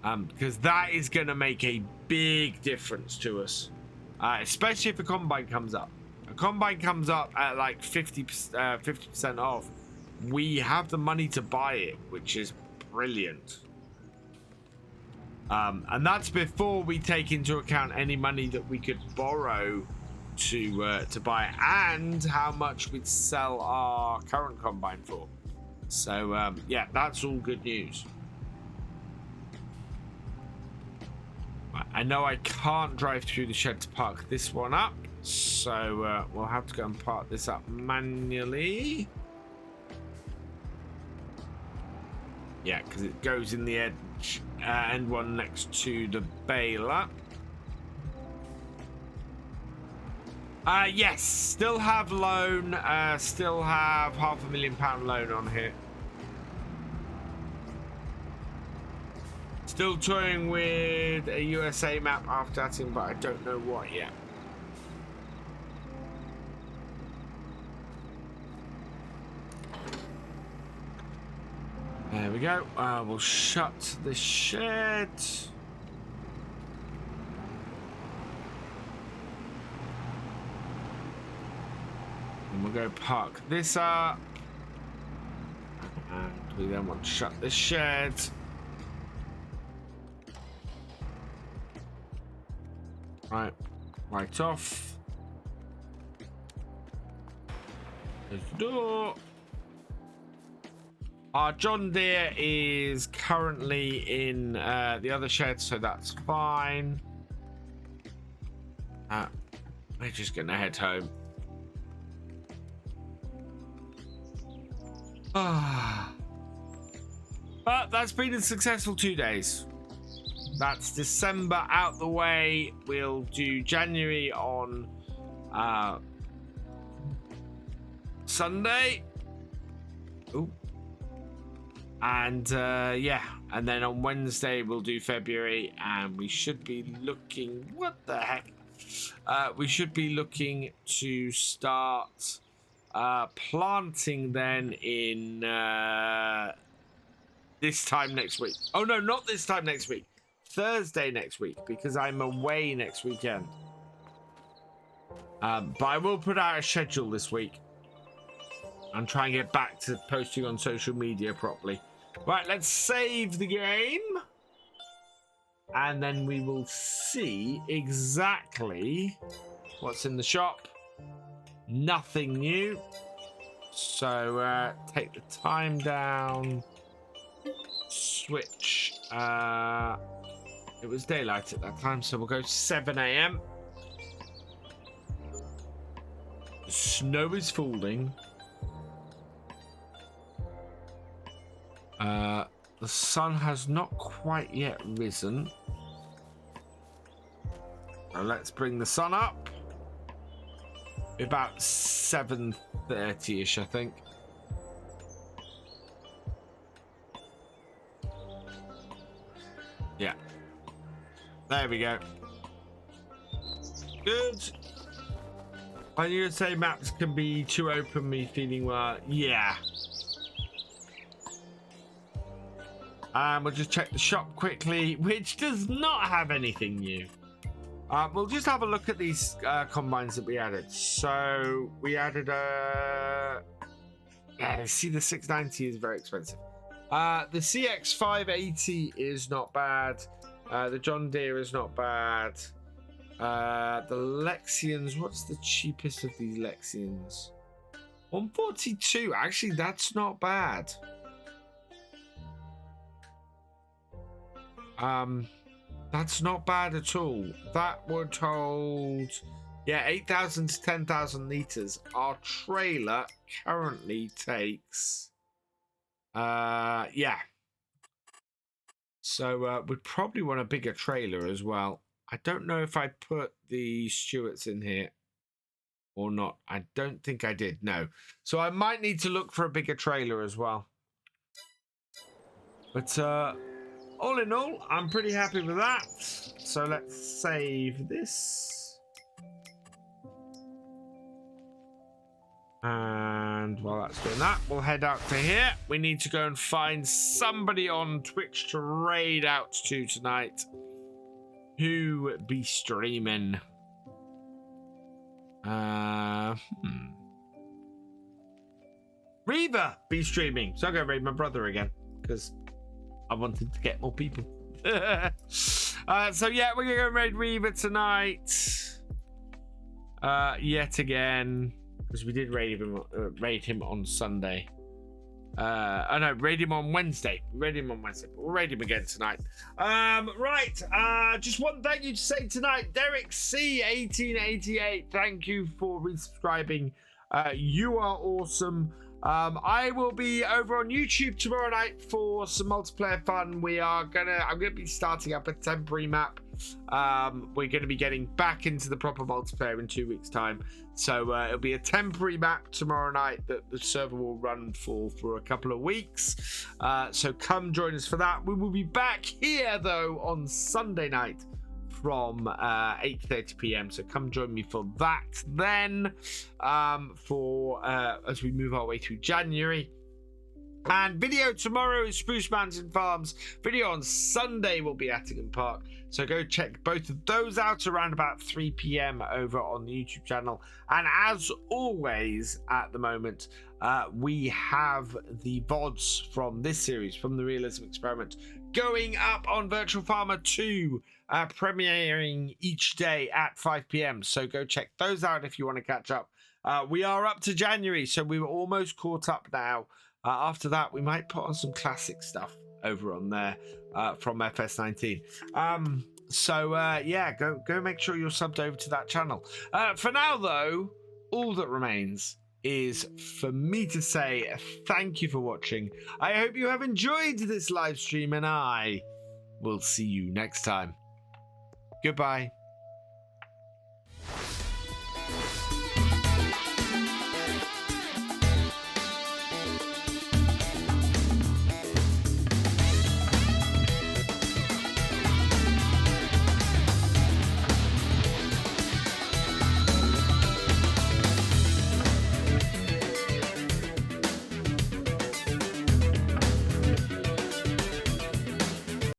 Because that is going to make a big difference to us, especially if a combine comes up. A combine comes up at like 50% off. We have the money to buy it, which is brilliant. And that's before we take into account any money that we could borrow to buy it, and how much we'd sell our current combine for. So yeah, that's all good news. I know I can't drive through the shed to park this one up, so we'll have to go and park this up manually. Yeah, because it goes in the edge end one next to the baler. Yes, still have loan, still have £500,000 loan on here. Still toying with a USA map after that, but I don't know what yet. There we go. We'll shut the shed. And we'll go park this up. And we then want to shut the shed. Right off. There's the door. Our John Deere is currently in the other shed, so that's fine. We're just gonna head home. But that's been a successful 2 days. That's December out the way. We'll do January on Sunday. Ooh. And yeah, and then on Wednesday we'll do February, and we should be looking, what the heck? We should be looking to start planting then in this time next week. Oh no, not this time next week. Thursday next week, because I'm away next weekend. But I will put out a schedule this week and try and get back to posting on social media properly. Right, let's save the game. And then we will see exactly what's in the shop. Nothing new. So take the time down. Switch. It was daylight at that time, so we'll go 7 a.m. The snow is falling. The sun has not quite yet risen. So let's bring the sun up. About 7:30ish, I think. Yeah. There we go. Good. Are you gonna say maps can be too open, me feeling well? Yeah. We'll just check the shop quickly, which does not have anything new. We'll just have a look at these combines that we added. So we added yeah, see, the 690 is very expensive. The CX580 is not bad. The John Deere is not bad. The Lexians, what's the cheapest of these Lexians? 142. Actually, that's not bad. That's not bad at all. That would hold, yeah, 8,000 to 10,000 liters. Our trailer currently takes, yeah. So we'd probably want a bigger trailer as well. I don't know if I put the Stewarts in here or not. I don't think I did, no. So I might need to look for a bigger trailer as well. But all in all, I'm pretty happy with that. So let's save this. And while that's doing that, we'll head out to here. We need to go and find somebody on Twitch to raid out to tonight. Who be streaming? Reaver be streaming. So I'll go raid my brother again, because I wanted to get more people. So yeah, we're gonna go raid Reaver tonight. Yet again, because we did raid him on Sunday. Oh no, raid him on Wednesday. Raid him on Wednesday. We'll raid him again tonight. Right. Just one thank you to say tonight, Derek C1888. Thank you for resubscribing. You are awesome. I will be over on YouTube tomorrow night for some multiplayer fun. I'm gonna be starting up a temporary map. We're gonna be getting back into the proper multiplayer in 2 weeks' time. So it'll be a temporary map tomorrow night that the server will run for a couple of weeks. So come join us for that. We will be back here though on Sunday night from 8:30 p.m. So come join me for that then. As we move our way through January. And video tomorrow is Spruce Mountain Farms. Video on Sunday will be Attingham Park. So go check both of those out around about 3 p.m. over on the YouTube channel. And as always, at the moment, we have the VODs from this series, from the Realism Experiment, going up on Virtual Farmer 2, premiering each day at 5 p.m. So go check those out if you want to catch up. We are up to January, so we were almost caught up now. After that, we might put on some classic stuff over on there from FS19. Yeah, go make sure you're subbed over to that channel. For now, though, all that remains is for me to say thank you for watching. I hope you have enjoyed this live stream, and I will see you next time. Goodbye.